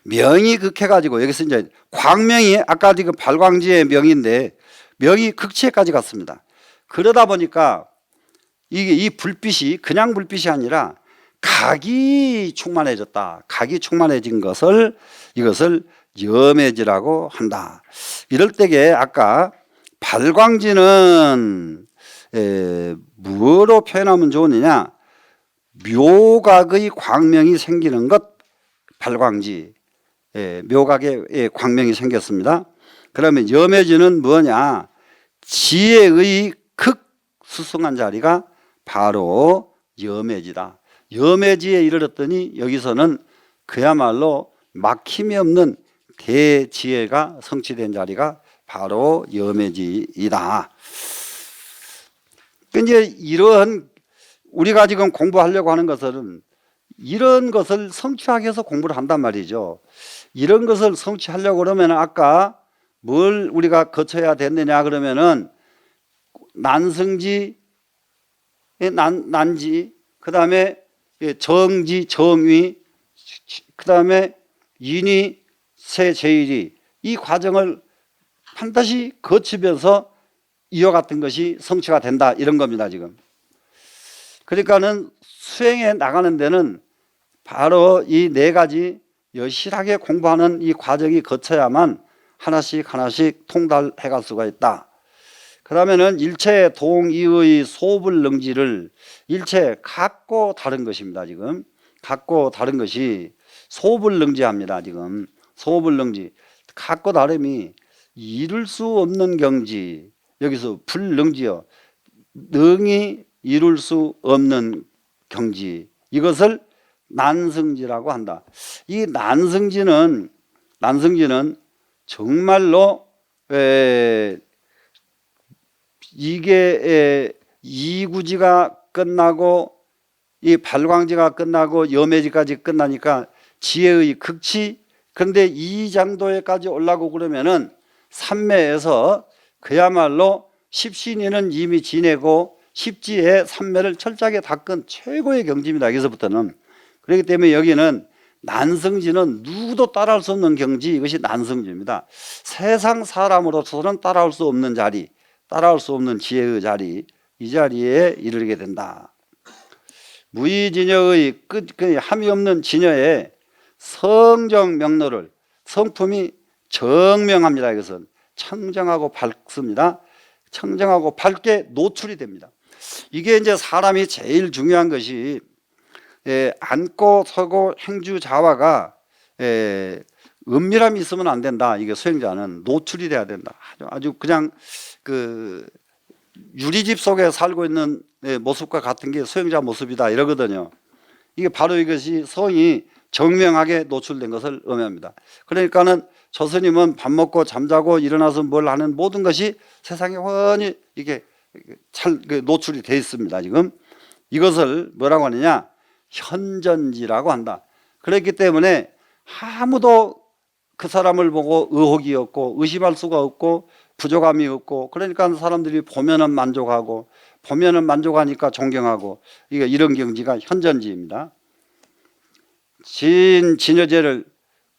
명이 극해가지고 여기서 이제 광명이 아까 지금 발광지의 명인데 명이 극치에까지 갔습니다. 그러다 보니까 이 불빛이 그냥 불빛이 아니라 각이 충만해졌다. 각이 충만해진 이것을 염해지라고 한다. 이럴 때에 아까 발광지는 무엇으로 표현하면 좋으느냐? 묘각의 광명이 생기는 것, 발광지. 묘각의 광명이 생겼습니다. 그러면 염해지는 뭐냐? 지혜의 극수승한 자리가 바로 염해지다. 염해지에 이르렀더니 여기서는 그야말로 막힘이 없는 대지혜가 성취된 자리가 바로 염해지이다. 이제 이러한 우리가 지금 공부하려고 하는 것은 이런 것을 성취하기 위해서 공부를 한단 말이죠. 이런 것을 성취하려고 그러면 아까 뭘 우리가 거쳐야 됐느냐 그러면은 난성지, 난지, 그 다음에 정지, 정위, 그 다음에 인위, 세제일이 이 과정을 반드시 거치면서 이어갔던 것이 성취가 된다 이런 겁니다 지금. 그러니까는 수행에 나가는 데는 바로 이 네 가지 여실하게 공부하는 이 과정이 거쳐야만 하나씩 하나씩 통달해 갈 수가 있다. 그러면은 일체 동이의 소불능지를 일체 같고 다른 것입니다 지금. 같고 다른 것이 소불능지합니다 지금. 소불능지 같고 다름이 이룰 수 없는 경지. 여기서 불능지요, 능이 이룰 수 없는 경지, 이것을 난승지라고 한다. 이 난승지는 정말로 이게 이구지가 끝나고 이 발광지가 끝나고 염해지까지 끝나니까 지혜의 극치. 그런데 이 정도에까지 올라고 그러면은 삼매에서 그야말로 십신이는 이미 지내고 십지의 삼매를 철저하게 닦은 최고의 경지입니다. 여기서부터는. 그렇기 때문에 여기는 난승지는 누구도 따라할 수 없는 경지, 이것이 난승지입니다. 세상 사람으로서는 따라올 수 없는 자리, 따라올 수 없는 지혜의 자리, 이 자리에 이르게 된다. 무의진여의 끝, 함이 없는 진여의 성정 명로를, 성품이 정명합니다. 이것은 청정하고 밝습니다. 청정하고 밝게 노출이 됩니다. 이게 이제 사람이 제일 중요한 것이 앉고 서고 행주자화가 은밀함이 있으면 안 된다. 이게 수행자는 노출이 돼야 된다. 아주 그냥 그 유리집 속에 살고 있는 모습과 같은 게 수행자 모습이다 이러거든요. 이게 바로 이것이 성이 정명하게 노출된 것을 의미합니다. 그러니까는 저 스님은 밥 먹고 잠자고 일어나서 뭘 하는 모든 것이 세상에 훤히 이게 노출이 되어 있습니다. 지금 이것을 뭐라고 하느냐, 현전지라고 한다. 그렇기 때문에 아무도 그 사람을 보고 의혹이 없고 의심할 수가 없고 부족함이 없고, 그러니까 사람들이 보면은 만족하고, 보면은 만족하니까 존경하고, 이게 이런 경지가 현전지입니다. 진여제를,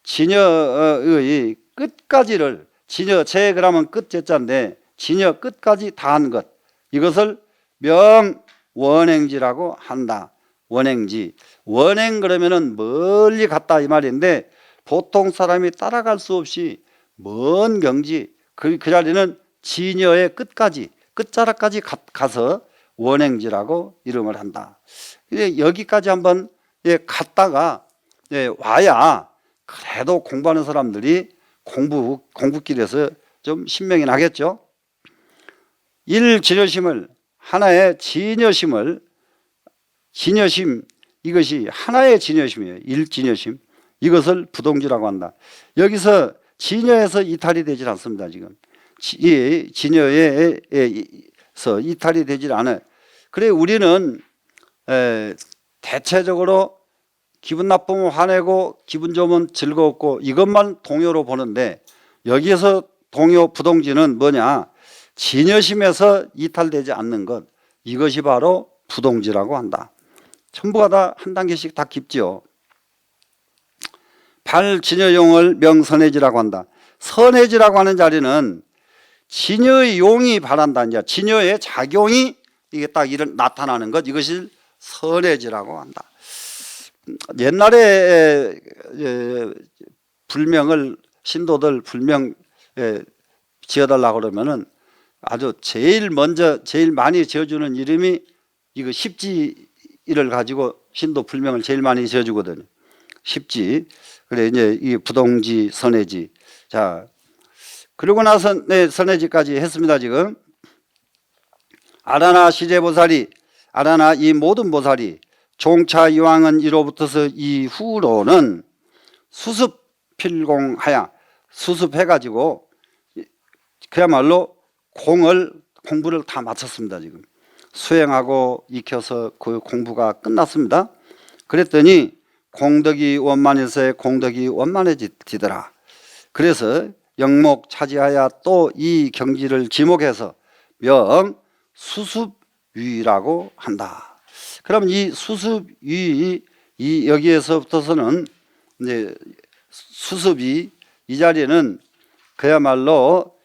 진여의 끝까지를, 진여제 그러면 끝제자인데 진여 끝까지 다한 것, 이것을 명원행지라고 한다. 원행지. 원행 그러면은 멀리 갔다 이 말인데, 보통 사람이 따라갈 수 없이 먼 경지, 그 자리는 진여의 끝까지, 끝자락까지 가서 원행지라고 이름을 한다. 여기까지 한번 갔다가 와야 그래도 공부하는 사람들이 공부길에서 좀 신명이 나겠죠. 일진여심을, 하나의 진여심을, 진여심, 이것이 하나의 진여심이에요. 일진여심, 이것을 부동지라고 한다. 여기서 진여에서 이탈이 되질 않습니다. 지금 이 진여에서 이탈이 되질 않아요. 그래 우리는 대체적으로 기분 나쁘면 화내고 기분 좋으면 즐거웠고 이것만 동요로 보는데, 여기에서 동요 부동지는 뭐냐, 진여심에서 이탈되지 않는 것, 이것이 바로 부동지라고 한다. 전부가 다 한 단계씩 다 깊지요. 발진여용을 명선해지라고 한다. 선해지라고 하는 자리는 진여의 용이 바란다. 이제 진여의 작용이 이게 딱 나타나는 것, 이것을 선해지라고 한다. 옛날에 불명을, 신도들 불명 지어달라고 그러면은 아주 제일 먼저 제일 많이 지어주는 이름이 이거 십지를 가지고 신도 불명을 제일 많이 지어주거든요. 십지. 그래 이제 이 부동지, 선해지. 자, 그러고 나서 선해지까지 했습니다. 지금 아라나 시제보살이, 아라나 이 모든 보살이 종차 이왕은 이로부터서 이후로는 수습필공하야, 수습해가지고 그야말로 공부를 다 마쳤습니다. 지금 수행하고 익혀서 그 공부가 끝났습니다. 그랬더니 공덕이 원만해서 공덕이 원만해지더라. 그래서 영목 차지하여 또 이 경지를 지목해서 명수습위라고 한다. 그럼 이 수습위, 이 여기에서부터서는 이제 수습이 이 자리는 그야말로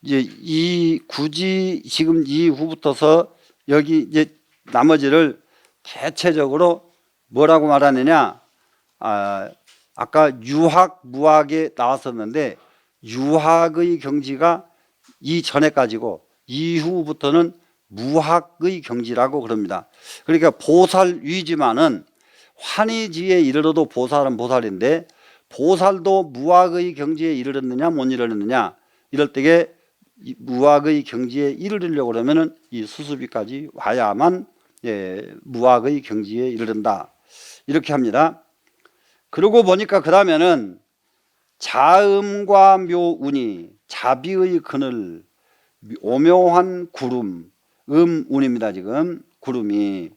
이제 굳이 지금 이후부터서 여기 이제 나머지를 대체적으로 뭐라고 말하느냐, 아까 유학, 무학에 나왔었는데 유학의 경지가 이전에까지고 이후부터는 무학의 경지라고 그럽니다. 그러니까 보살 위지만은 환희지에 이르러도 보살은 보살인데 보살도 무학의 경지에 이르렀느냐 못 이르렀느냐, 이럴 때에 무학의 경지에 이르려고 그러면은 이 수수비까지 와야만 무학의 경지에 이르른다, 이렇게 합니다. 그러고 보니까 그 다음에는 자음과 묘운이 자비의 그늘, 오묘한 구름, 운입니다. 지금 구름이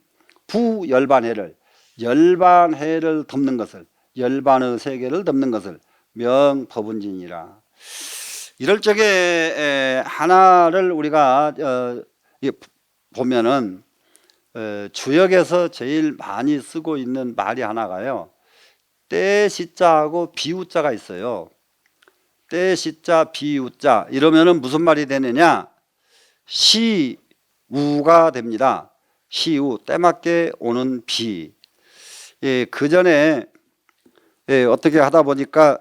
부열반해를, 열반해를 덮는 것을, 열반의 세계를 덮는 것을 명법운진이라. 이럴 적에 하나를 우리가 보면은 주역에서 제일 많이 쓰고 있는 말이 하나가요, 떼시자하고 비우자가 있어요. 떼시자 비우자 이러면은 무슨 말이 되느냐, 시우가 됩니다. 시우, 때맞게 오는 비. 그 전에 어떻게 하다 보니까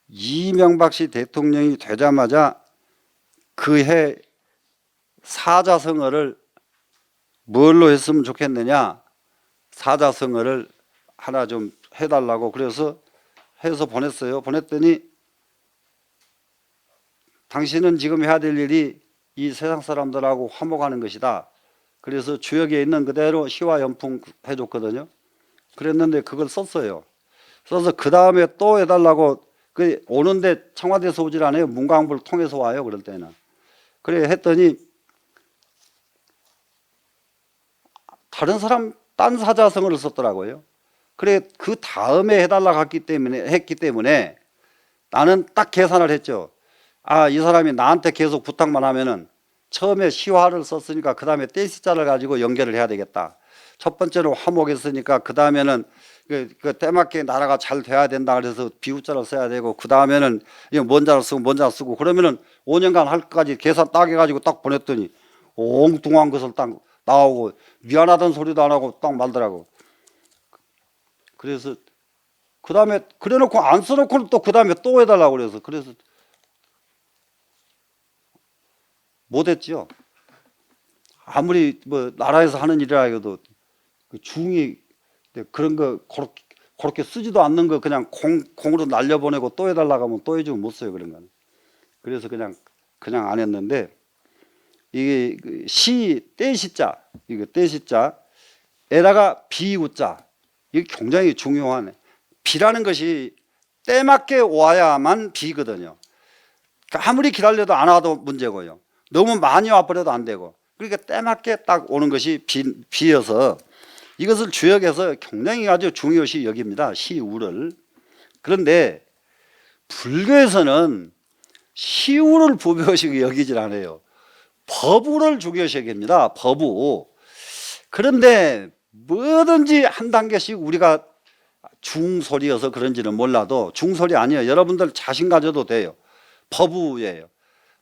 이명박 씨 대통령이 되자마자 그해 사자성어를 뭘로 했으면 좋겠느냐, 사자성어를 하나 좀 해달라고 그래서 해서 보냈어요. 보냈더니 당신은 지금 해야 될 일이 이 세상 사람들하고 화목하는 것이다. 그래서 주역에 있는 그대로 시와 연풍 해줬거든요. 그랬는데 그걸 썼어요. 써서 그 다음에 또 해달라고, 그 오는데 청와대에서 오질 않아요. 문광부를 통해서 와요. 그럴 때는. 그래 했더니 다른 사람 딴 사자성어를 썼더라고요. 그래 그 다음에 해달라고 했기 때문에 나는 딱 계산을 했죠. 이 사람이 나한테 계속 부탁만 하면은 처음에 시화를 썼으니까 그 다음에 떼시자를 가지고 연결을 해야 되겠다. 첫 번째로 화목했으니까 그 다음에는 그 때맞게 나라가 잘 돼야 된다 그래서 비우자를 써야 되고, 그 다음에는 먼자를 쓰고 먼자 쓰고, 그러면은 5년간 할 것까지 계산 딱 해가지고 딱 보냈더니 엉뚱한 것을 딱 나오고 미안하다는 소리도 안 하고 딱 말더라고. 그래서 그 다음에 그래놓고 안 써놓고는 또 그 다음에 또 해달라고 그래서 못했지요. 아무리 뭐 나라에서 하는 일이라 해도 그 중이 그런 거 그렇게 쓰지도 않는 거 그냥 공으로 날려보내고 또 해달라고 하면 또 해주면 못 써요, 그런 거는. 그래서 그냥 안 했는데, 이게 떼시자, 이거 떼시자 에다가 비우자, 이게 굉장히 중요하네. 비라는 것이 때맞게 와야만 비거든요. 그러니까 아무리 기다려도 안 와도 문제고요. 너무 많이 와버려도 안 되고. 그러니까 때맞게 딱 오는 것이 비여서 이것을 주역에서 굉장히 아주 중요시 여깁니다. 시우를. 그런데 불교에서는 시우를 부교시 여기질 않아요. 법우를 중요시 여깁니다. 법우. 그런데 뭐든지 한 단계씩 우리가 중소리여서 그런지는 몰라도, 중소리 아니에요. 여러분들 자신 가져도 돼요. 법우예요.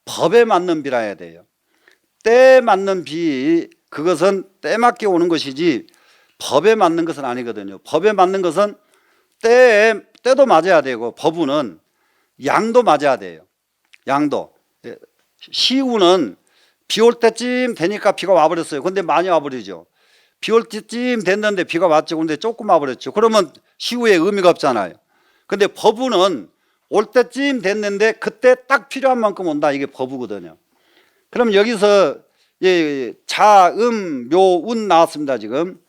법에 맞는 비라 해야 돼요. 때에 맞는 비, 그것은 때맞게 오는 것이지 법에 맞는 것은 아니거든요. 법에 맞는 것은 때도 맞아야 되고, 법우는 양도 맞아야 돼요. 양도. 시우는 비 올 때쯤 되니까 비가 와버렸어요. 근데 많이 와버리죠. 비 올 때쯤 됐는데 비가 왔죠. 근데 조금 와버렸죠. 그러면 시우에 의미가 없잖아요. 근데 법우는 올 때쯤 됐는데 그때 딱 필요한 만큼 온다. 이게 법우거든요. 그럼 여기서 자음 묘운 나왔습니다. 지금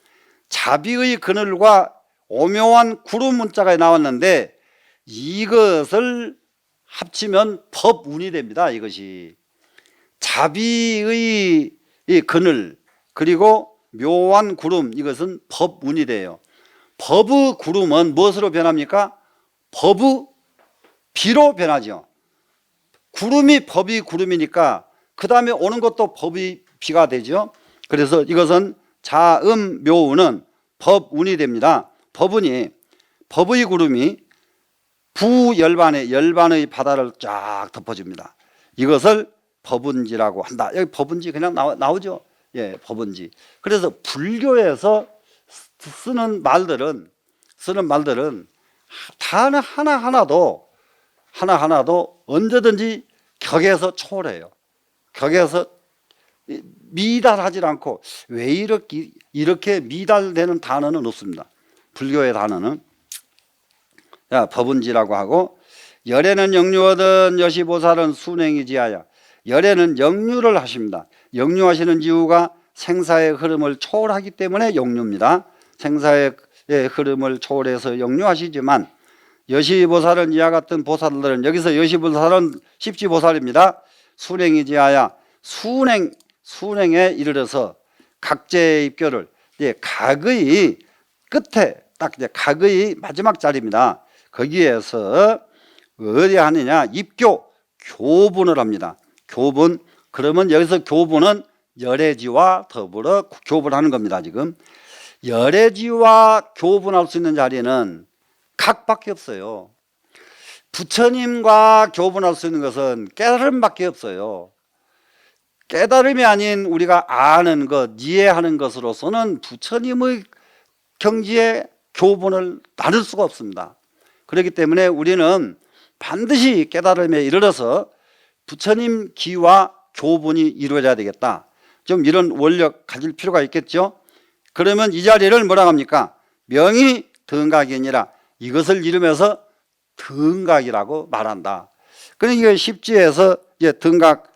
자비의 그늘과 오묘한 구름 문자가 나왔는데 이것을 합치면 법운이 됩니다. 이것이 자비의 그늘 그리고 묘한 구름, 이것은 법운이 돼요. 법의 구름은 무엇으로 변합니까? 법의 비로 변하죠. 구름이 법이 구름이니까 그 다음에 오는 것도 법이 비가 되죠. 그래서 이것은 자음 묘운은 법운이 됩니다. 법운이, 법의 구름이 부열반에 열반의 바다를 쫙 덮어줍니다. 이것을 법은지라고 한다. 여기 법은지 그냥 나오죠. 예, 법은지. 그래서 불교에서 쓰는 말들은 단어 하나하나도 언제든지 격에서 초월해요. 격에서 미달하지 않고, 왜 이렇게 미달되는 단어는 없습니다. 불교의 단어는. 자, 법은지라고 하고, 열에는 역류하던 여시보살은 순행이지하여, 열에는 역류를 하십니다. 역류하시는 이유가 생사의 흐름을 초월하기 때문에 역류입니다. 생사의 흐름을 초월해서 역류하시지만, 여시보살은 이와 같은 보살들은, 여기서 여시보살은 십지보살입니다. 순행이지하여, 순행에 이르러서 각제의 입교를, 각의 끝에 딱 이제 각의 마지막 자리입니다. 거기에서 어디 하느냐, 입교, 교분을 합니다. 교분. 그러면 여기서 교분은 열애지와 더불어 교분하는 겁니다. 지금 열애지와 교분할 수 있는 자리는 각밖에 없어요. 부처님과 교분할 수 있는 것은 깨달음밖에 없어요. 깨달음이 아닌 우리가 아는 것, 이해하는 것으로서는 부처님의 경지에 교분을 나눌 수가 없습니다. 그렇기 때문에 우리는 반드시 깨달음에 이르러서 부처님 기와 교분이 이루어져야 되겠다. 좀 이런 원력 가질 필요가 있겠죠. 그러면 이 자리를 뭐라고 합니까? 명이 등각이니라. 이것을 이루면서 등각이라고 말한다. 그러니까 십지에서 이제 등각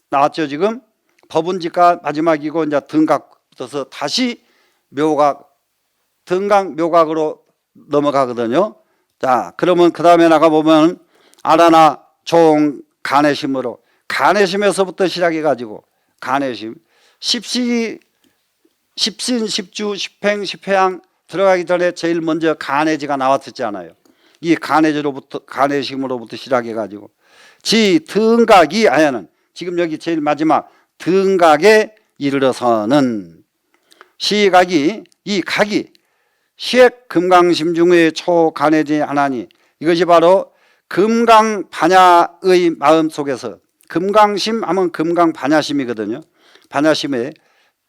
나왔죠. 지금 법은지가 마지막이고 이제 등각 붙어서 다시 묘각, 등각 묘각으로 넘어가거든요. 자, 그러면 그 다음에 나가 보면 아라나 종 간해심으로, 간해심에서부터 시작해가지고 간해심, 십신, 십주, 십행, 십회양 들어가기 전에 제일 먼저 간해지가 나왔었잖아요. 이 간해심으로부터 시작해가지고 지 등각이 아야는, 지금 여기 제일 마지막 등각에 이르러서는 시각이, 이 각이 시액 금강심 중의 초간해지 하나니, 이것이 바로 금강반야의 마음 속에서, 금강심 하면 금강반야심이거든요. 반야심에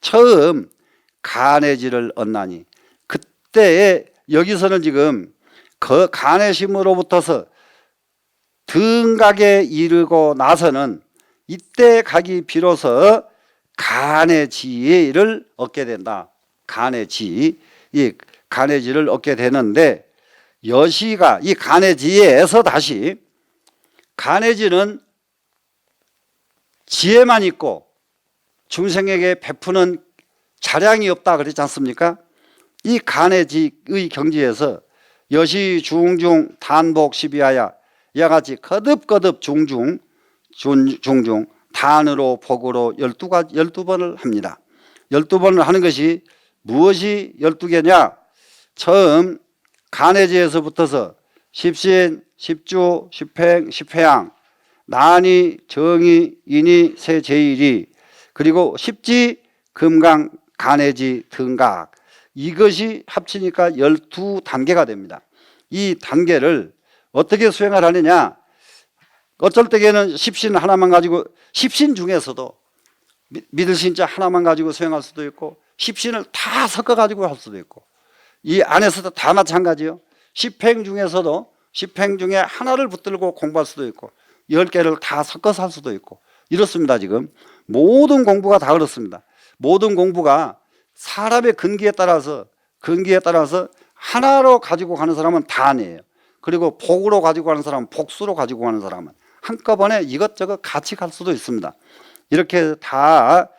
처음 간해지를 얻나니, 그때에 여기서는 지금 그 간해심으로부터서 등각에 이르고 나서는 이때 각이 비로소 간해지를 얻게 된다. 간해지, 이 간해지를 얻게 되는데, 여시가 이 간해지에서 다시, 간해지는 지혜만 있고 중생에게 베푸는 자량이 없다 그랬지 않습니까? 이 간해지의 경지에서 여시 중중 단복 시비하야, 이와 같이 거듭거듭 중중 단으로 복으로 12번을 합니다. 12번을 하는 것이 무엇이 12개냐? 처음 간해지에서부터서 십신, 십주, 십행, 십회양, 난이, 정이, 인이, 세제일이, 그리고 십지, 금강, 간해지, 등각, 이것이 합치니까 12단계가 됩니다. 이 단계를 어떻게 수행을 하느냐? 어쩔 때에는 십신 하나만 가지고, 십신 중에서도 믿을 신자 하나만 가지고 수행할 수도 있고, 십신을 다 섞어 가지고 할 수도 있고, 이 안에서도 다 마찬가지요. 십행 중에서도 십행 중에 하나를 붙들고 공부할 수도 있고, 10개를 다 섞어서 할 수도 있고, 이렇습니다. 지금 모든 공부가 다 그렇습니다. 모든 공부가 사람의 근기에 따라서 하나로 가지고 가는 사람은 단이에요. 그리고 복으로 가지고 가는 사람은, 복수로 가지고 가는 사람은 한꺼번에 이것저것 같이 갈 수도 있습니다. 이렇게 다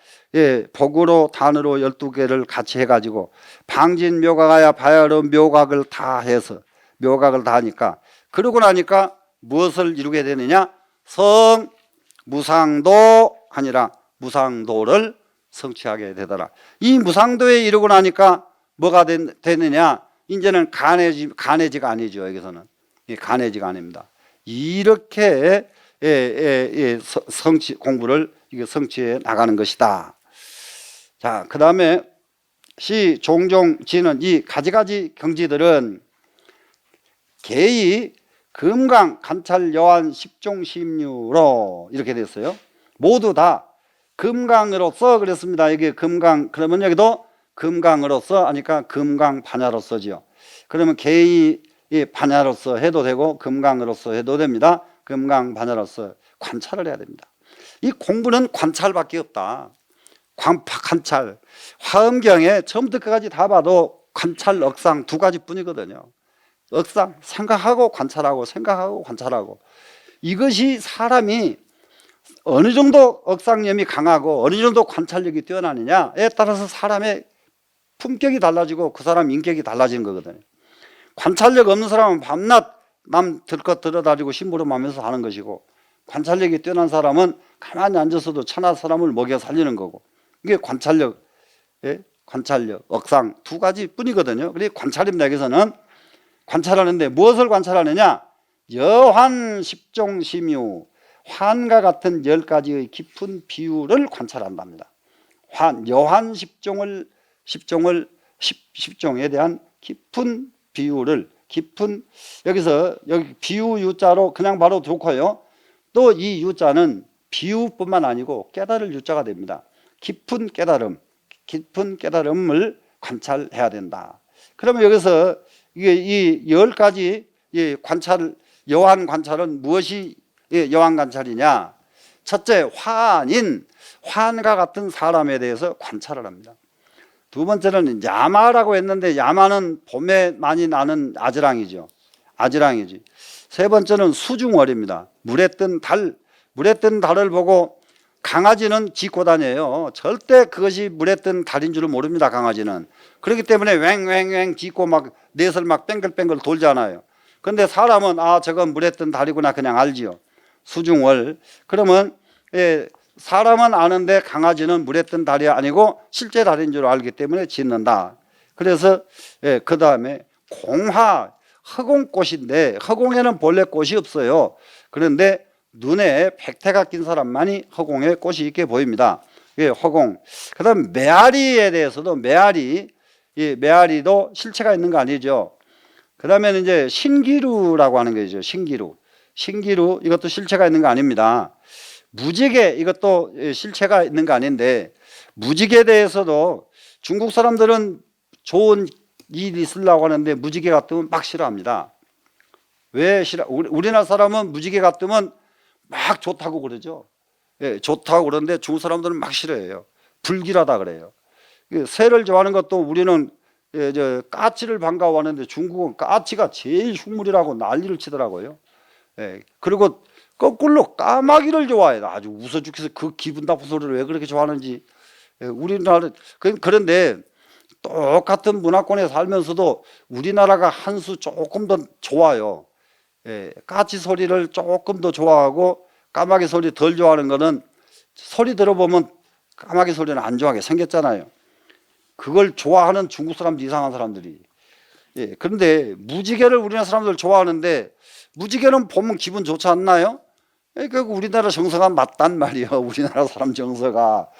복으로 단으로 12개를 같이 해가지고 방진 묘각하야 바야로 묘각을 다 해서, 묘각을 다 하니까, 그러고 나니까 무엇을 이루게 되느냐? 무상도 아니라 무상도를 성취하게 되더라. 이 무상도에 이르고 나니까 뭐가 되느냐? 이제는 간해지가 아니죠. 여기서는 간해지가 아닙니다. 이렇게 공부를 성취해 나가는 것이다. 자, 그 다음에 종종 지는 이 가지가지 경지들은 개의 금강, 관찰, 여환, 십종, 십류로 이렇게 됐어요. 모두 다 금강으로서 그랬습니다. 이게 금강, 그러면 여기도 금강으로서 하니까 금강 반야로서지요. 그러면 개의 반야로서 해도 되고 금강으로서 해도 됩니다. 금강 반야로서 관찰을 해야 됩니다. 이 공부는 관찰밖에 없다. 관찰. 화엄경에 처음부터 끝까지 다 봐도 관찰, 억상 두 가지 뿐이거든요. 억상, 생각하고 관찰하고 생각하고 관찰하고. 이것이 사람이 어느 정도 억상념이 강하고 어느 정도 관찰력이 뛰어나느냐에 따라서 사람의 품격이 달라지고 그 사람 인격이 달라지는 거거든요. 관찰력 없는 사람은 밤낮 남 들것 들어다니고 심부름하면서 하는 것이고, 관찰력이 뛰어난 사람은 가만히 앉아서도 천하 사람을 먹여 살리는 거고, 이게 관찰력, 관찰력, 억상 두 가지 뿐이거든요. 그래서 관찰입니다. 여기서는 관찰하는데 무엇을 관찰하느냐? 여환 십종 심유, 환과 같은 10가지의 깊은 비유를 관찰한답니다. 여환 십종에 대한 깊은 비유를, 깊은, 여기서 여기 비유 유자로 그냥 바로 좋고요. 또 이 유자는 비유뿐만 아니고 깨달을 유자가 됩니다. 깊은 깨달음을 관찰해야 된다. 그러면 여기서 이 10가지 관찰, 여환 관찰은 무엇이 여환 관찰이냐? 첫째, 환과 같은 사람에 대해서 관찰을 합니다. 두 번째는 야마라고 했는데, 야마는 봄에 많이 나는 아지랑이죠. 아지랑이지. 세 번째는 수중월입니다. 물에 뜬 달을 보고, 강아지는 짖고 다녀요. 절대 그것이 물에 뜬 달인 줄을 모릅니다, 강아지는. 그렇기 때문에 왱왱왱 짖고 막 넷을 막 뺑글뺑글 돌잖아요. 그런데 사람은 저건 물에 뜬 달이구나 그냥 알지요. 수중월. 그러면 사람은 아는데 강아지는 물에 뜬 달이 아니고 실제 달인 줄 알기 때문에 짖는다. 그래서 그 다음에 공화, 허공꽃인데, 허공에는 본래 꽃이 없어요. 그런데 눈에 백태가 낀 사람만이 허공에 꽃이 있게 보입니다. 허공. 그 다음 메아리에 대해서도, 메아리도 실체가 있는 거 아니죠. 그 다음에는 이제 신기루라고 하는 거죠. 신기루, 이것도 실체가 있는 거 아닙니다. 무지개, 이것도 실체가 있는 거 아닌데, 무지개에 대해서도 중국 사람들은 좋은 일이 있으려고 하는데 무지개 같으면 막 싫어합니다. 왜 싫어? 우리나라 사람은 무지개 같으면 막 좋다고 그러죠. 좋다고 그러는데 중국 사람들은 막 싫어해요. 불길하다 그래요. 새를 좋아하는 것도 우리는 까치를 반가워하는데 중국은 까치가 제일 흉물이라고 난리를 치더라고요. 그리고 거꾸로 까마귀를 좋아해요. 아주 웃어 죽겠어. 그 기분 나쁜 소리를 왜 그렇게 좋아하는지. 우리나라, 그런데 똑같은 문화권에 살면서도 우리나라가 한 수 조금 더 좋아요. 까치 소리를 조금 더 좋아하고 까마귀 소리 덜 좋아하는 거는, 소리 들어보면 까마귀 소리는 안 좋아하게 생겼잖아요. 그걸 좋아하는 중국 사람들, 이상한 사람들이. 그런데 무지개를 우리나라 사람들 좋아하는데, 무지개는 보면 기분 좋지 않나요? 그 우리나라 정서가 맞단 말이에요. 우리나라 사람 정서가.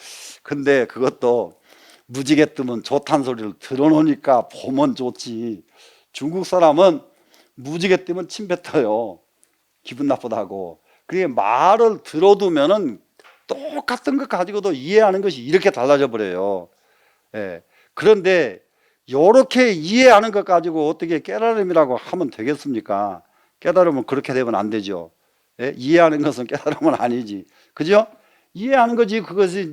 근데 그것도 무지개 뜨면 좋다는 소리를 들어놓으니까 보면 좋지. 중국 사람은 무지개 뜨면 침 뱉어요. 기분 나쁘다고. 그게 말을 들어두면은 똑같은 것 가지고도 이해하는 것이 이렇게 달라져 버려요. 그런데 이렇게 이해하는 것 가지고 어떻게 깨달음이라고 하면 되겠습니까? 깨달음은 그렇게 되면 안 되죠. 이해하는 것은 깨달음은 아니지. 그죠? 이해하는 거지. 그것이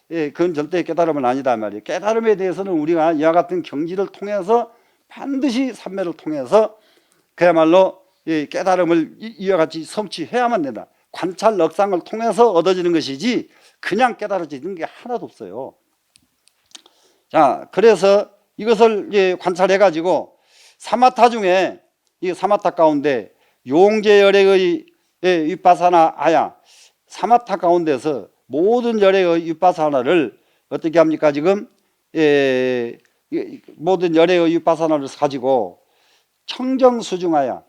그건 절대 깨달음은 아니다 말이에요. 깨달음에 대해서는 우리가 이와 같은 경지를 통해서, 반드시 삼매를 통해서 그야말로 깨달음을 이와 같이 성취해야만 된다. 관찰, 억상을 통해서 얻어지는 것이지 그냥 깨달아지는 게 하나도 없어요. 자, 그래서 이것을 관찰해 가지고 사마타 중에, 이 사마타 가운데 용제열애의 윗바사나 아야, 사마타 가운데서 모든 열애의 윗바사나를 어떻게 합니까? 지금 모든 열애의 윗바사나를 가지고 청정수중하야,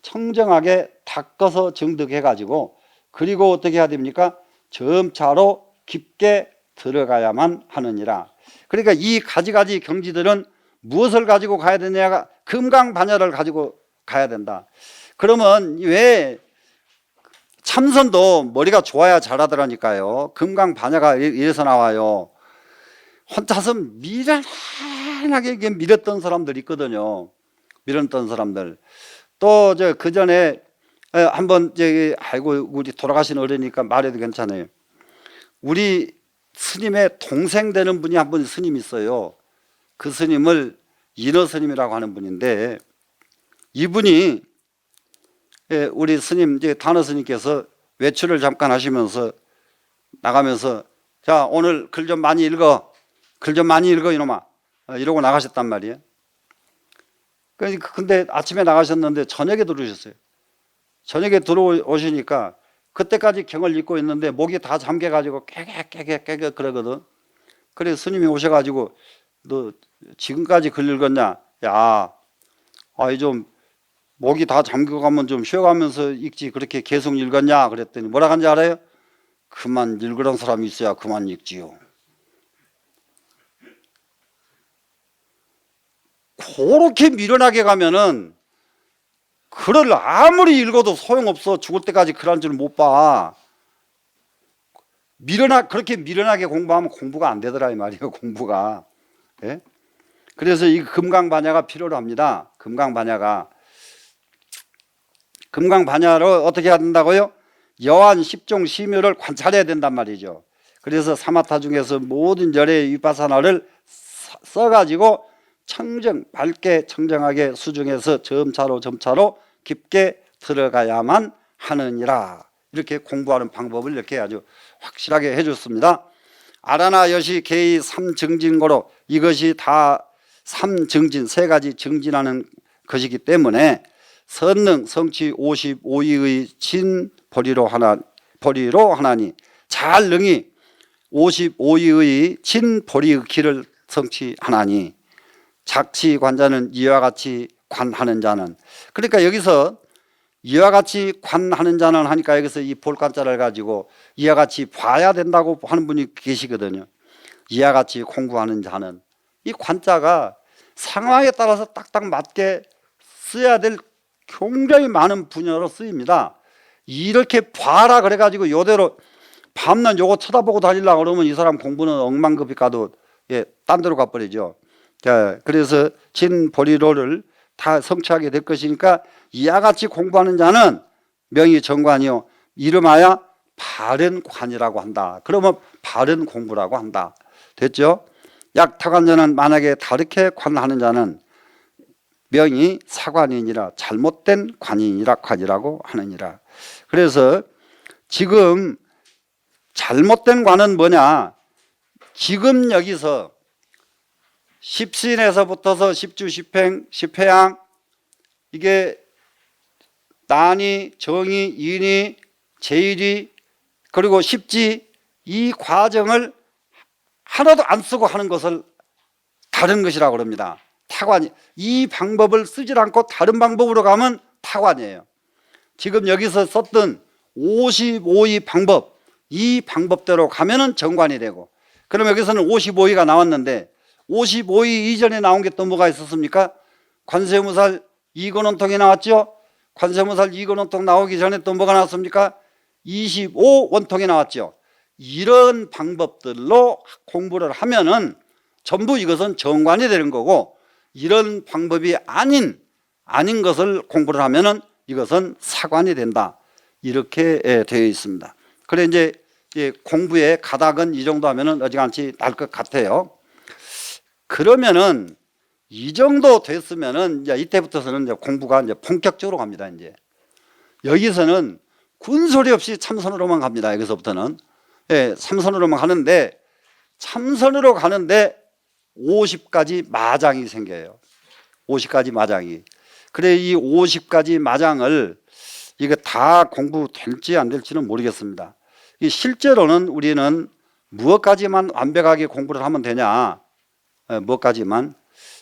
청정하게 닦아서 정득해 가지고, 그리고 어떻게 해야 됩니까? 점차로 깊게 들어가야만 하느니라. 그러니까 이 가지 경지들은 무엇을 가지고 가야 되냐가, 금강반야를 가지고 가야 된다. 그러면 왜 참선도 머리가 좋아야 잘하더라니까요. 금강반야가 이래서 나와요. 혼자서 미련하게 밀었던 사람들이 있거든요. 밀었던 사람들. 또 그 전에 한번 아이고 우리 돌아가신 어른이니까 말해도 괜찮아요. 우리 스님의 동생 되는 분이 한 분 스님 있어요. 그 스님을 인어 스님이라고 하는 분인데, 이분이 우리 스님 단어 스님께서 외출을 잠깐 하시면서 나가면서 자 오늘 글 좀 많이 읽어, 글 좀 많이 읽어 이놈아, 이러고 나가셨단 말이에요. 근데 아침에 나가셨는데 저녁에 들어오셨어요. 저녁에 들어오시니까 그때까지 경을 읽고 있는데 목이 다 잠겨가지고 깨게 그러거든. 그래서 스님이 오셔가지고 너 지금까지 글 읽었냐? 야, 좀 목이 다 잠겨가면 좀 쉬어가면서 읽지 그렇게 계속 읽었냐? 그랬더니 뭐라 한지 알아요? 그만 읽으란 사람이 있어야 그만 읽지요. 그렇게 미련하게 가면은 글을 아무리 읽어도 소용없어. 죽을 때까지 글 한 줄 못 봐. 그렇게 미련하게 공부하면 공부가 안 되더라 이 말이에요. 공부가. 예? 그래서 이 금강반야가 필요로 합니다. 금강반야가. 금강반야를 어떻게 해야 된다고요? 여한 10종 심효를 관찰해야 된단 말이죠. 그래서 사마타 중에서 모든 절의 위파사나를 써가지고 밝게 청정하게 수중에서 점차로 깊게 들어가야만 하느니라. 이렇게 공부하는 방법을 이렇게 아주 확실하게 해줬습니다. 아라나 여시 개의 삼증진고로, 이것이 다 삼증진, 세 가지 증진하는 것이기 때문에 선능 성취 55위의 진보리로 하나니 잘 능히 55위의 진보리의 길을 성취하나니 작치관자는 이와 같이 관하는 자는, 그러니까 여기서 이와 같이 관하는 자는 하니까 여기서 이 볼관자를 가지고 이와 같이 봐야 된다고 하는 분이 계시거든요. 이와 같이 공부하는 자는, 이 관자가 상황에 따라서 딱딱 맞게 써야 될 굉장히 많은 분야로 쓰입니다. 이렇게 봐라 그래가지고 이대로 밤낮 요거 쳐다보고 다니려고 그러면 이 사람 공부는 엉망급이 가도 딴 데로 가버리죠. 자, 그래서 진보리로를 다 성취하게 될 것이니까 이와 같이 공부하는 자는 명의 정관이요 이름하여 바른 관이라고 한다. 그러면 바른 공부라고 한다. 됐죠? 약탁한 자는 만약에 다르게 관하는 자는 명이 사관이니라, 잘못된 관이라고 하느니라. 그래서 지금 잘못된 관은 뭐냐? 지금 여기서 십신에서부터서 십주, 십행, 십회양, 이게 난이, 정이, 인이, 제일이, 그리고 십지, 이 과정을 하나도 안 쓰고 하는 것을 다른 것이라고 그럽니다. 타관이. 이 방법을 쓰질 않고 다른 방법으로 가면 타관이에요. 지금 여기서 썼던 55위 방법, 이 방법대로 가면은 정관이 되고, 그럼 여기서는 55위가 나왔는데 55위 이전에 나온 게 또 뭐가 있었습니까? 관세무살 이건원통이 나왔죠. 관세무살 이건원통 나오기 전에 또 뭐가 나왔습니까? 25원통이 나왔죠. 이런 방법들로 공부를 하면은 전부 이것은 정관이 되는 거고, 이런 방법이 아닌 것을 공부를 하면은 이것은 사관이 된다. 이렇게 되어 있습니다. 그래 이제 공부의 가닥은 이 정도 하면은 어지간히 날 것 같아요. 그러면은 이 정도 됐으면은 이제 이때부터서는 이제 공부가 이제 본격적으로 갑니다. 이제 여기서는 군소리 없이 참선으로만 갑니다. 여기서부터는 참선으로만 가는데, 참선으로 가는데 50가지 마장이 생겨요. 50가지 마장이. 그래 이 50가지 마장을 이거 다 공부될지 안 될지는 모르겠습니다. 실제로는 우리는 무엇까지만 완벽하게 공부를 하면 되냐, 무엇까지만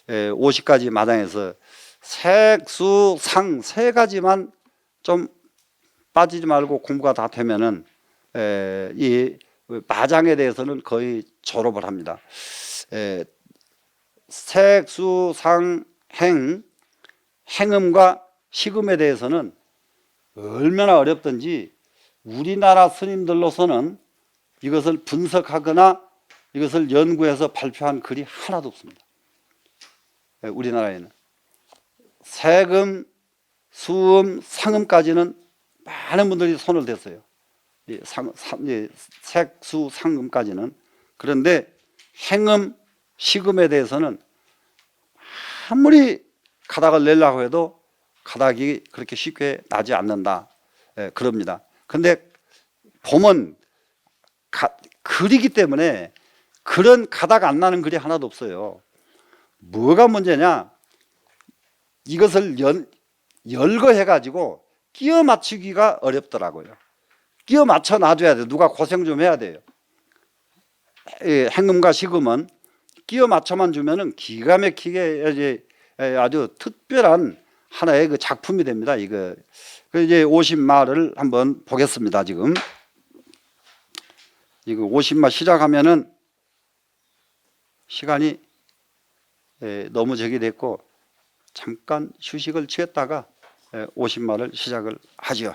50가지 마장에서 색, 수, 상 세 가지만 좀 빠지지 말고 공부가 다 되면은 이 마장에 대해서는 거의 졸업을 합니다. 색, 수, 상, 행음과 식음에 대해서는 얼마나 어렵든지 우리나라 스님들로서는 이것을 분석하거나 이것을 연구해서 발표한 글이 하나도 없습니다. 우리나라에는 세금, 수음, 상음까지는 많은 분들이 손을 댔어요. 색, 수, 상음까지는. 그런데 행음, 시금에 대해서는 아무리 가닥을 내려고 해도 가닥이 그렇게 쉽게 나지 않는다. 그럽니다. 근데 보면 글이기 때문에 그런 가닥 안 나는 글이 하나도 없어요. 뭐가 문제냐? 이것을 열거해가지고 끼워 맞추기가 어렵더라고요. 끼워 맞춰 놔줘야 돼요. 누가 고생 좀 해야 돼요. 행음과 시금은 끼워 맞춰만 주면은 기가 막히게 아주 특별한 하나의 그 작품이 됩니다. 이거 이제 50마를 한번 보겠습니다. 지금 이거 50마 시작하면은 시간이 너무 적이 됐고 잠깐 휴식을 취했다가 50마를 시작을 하죠.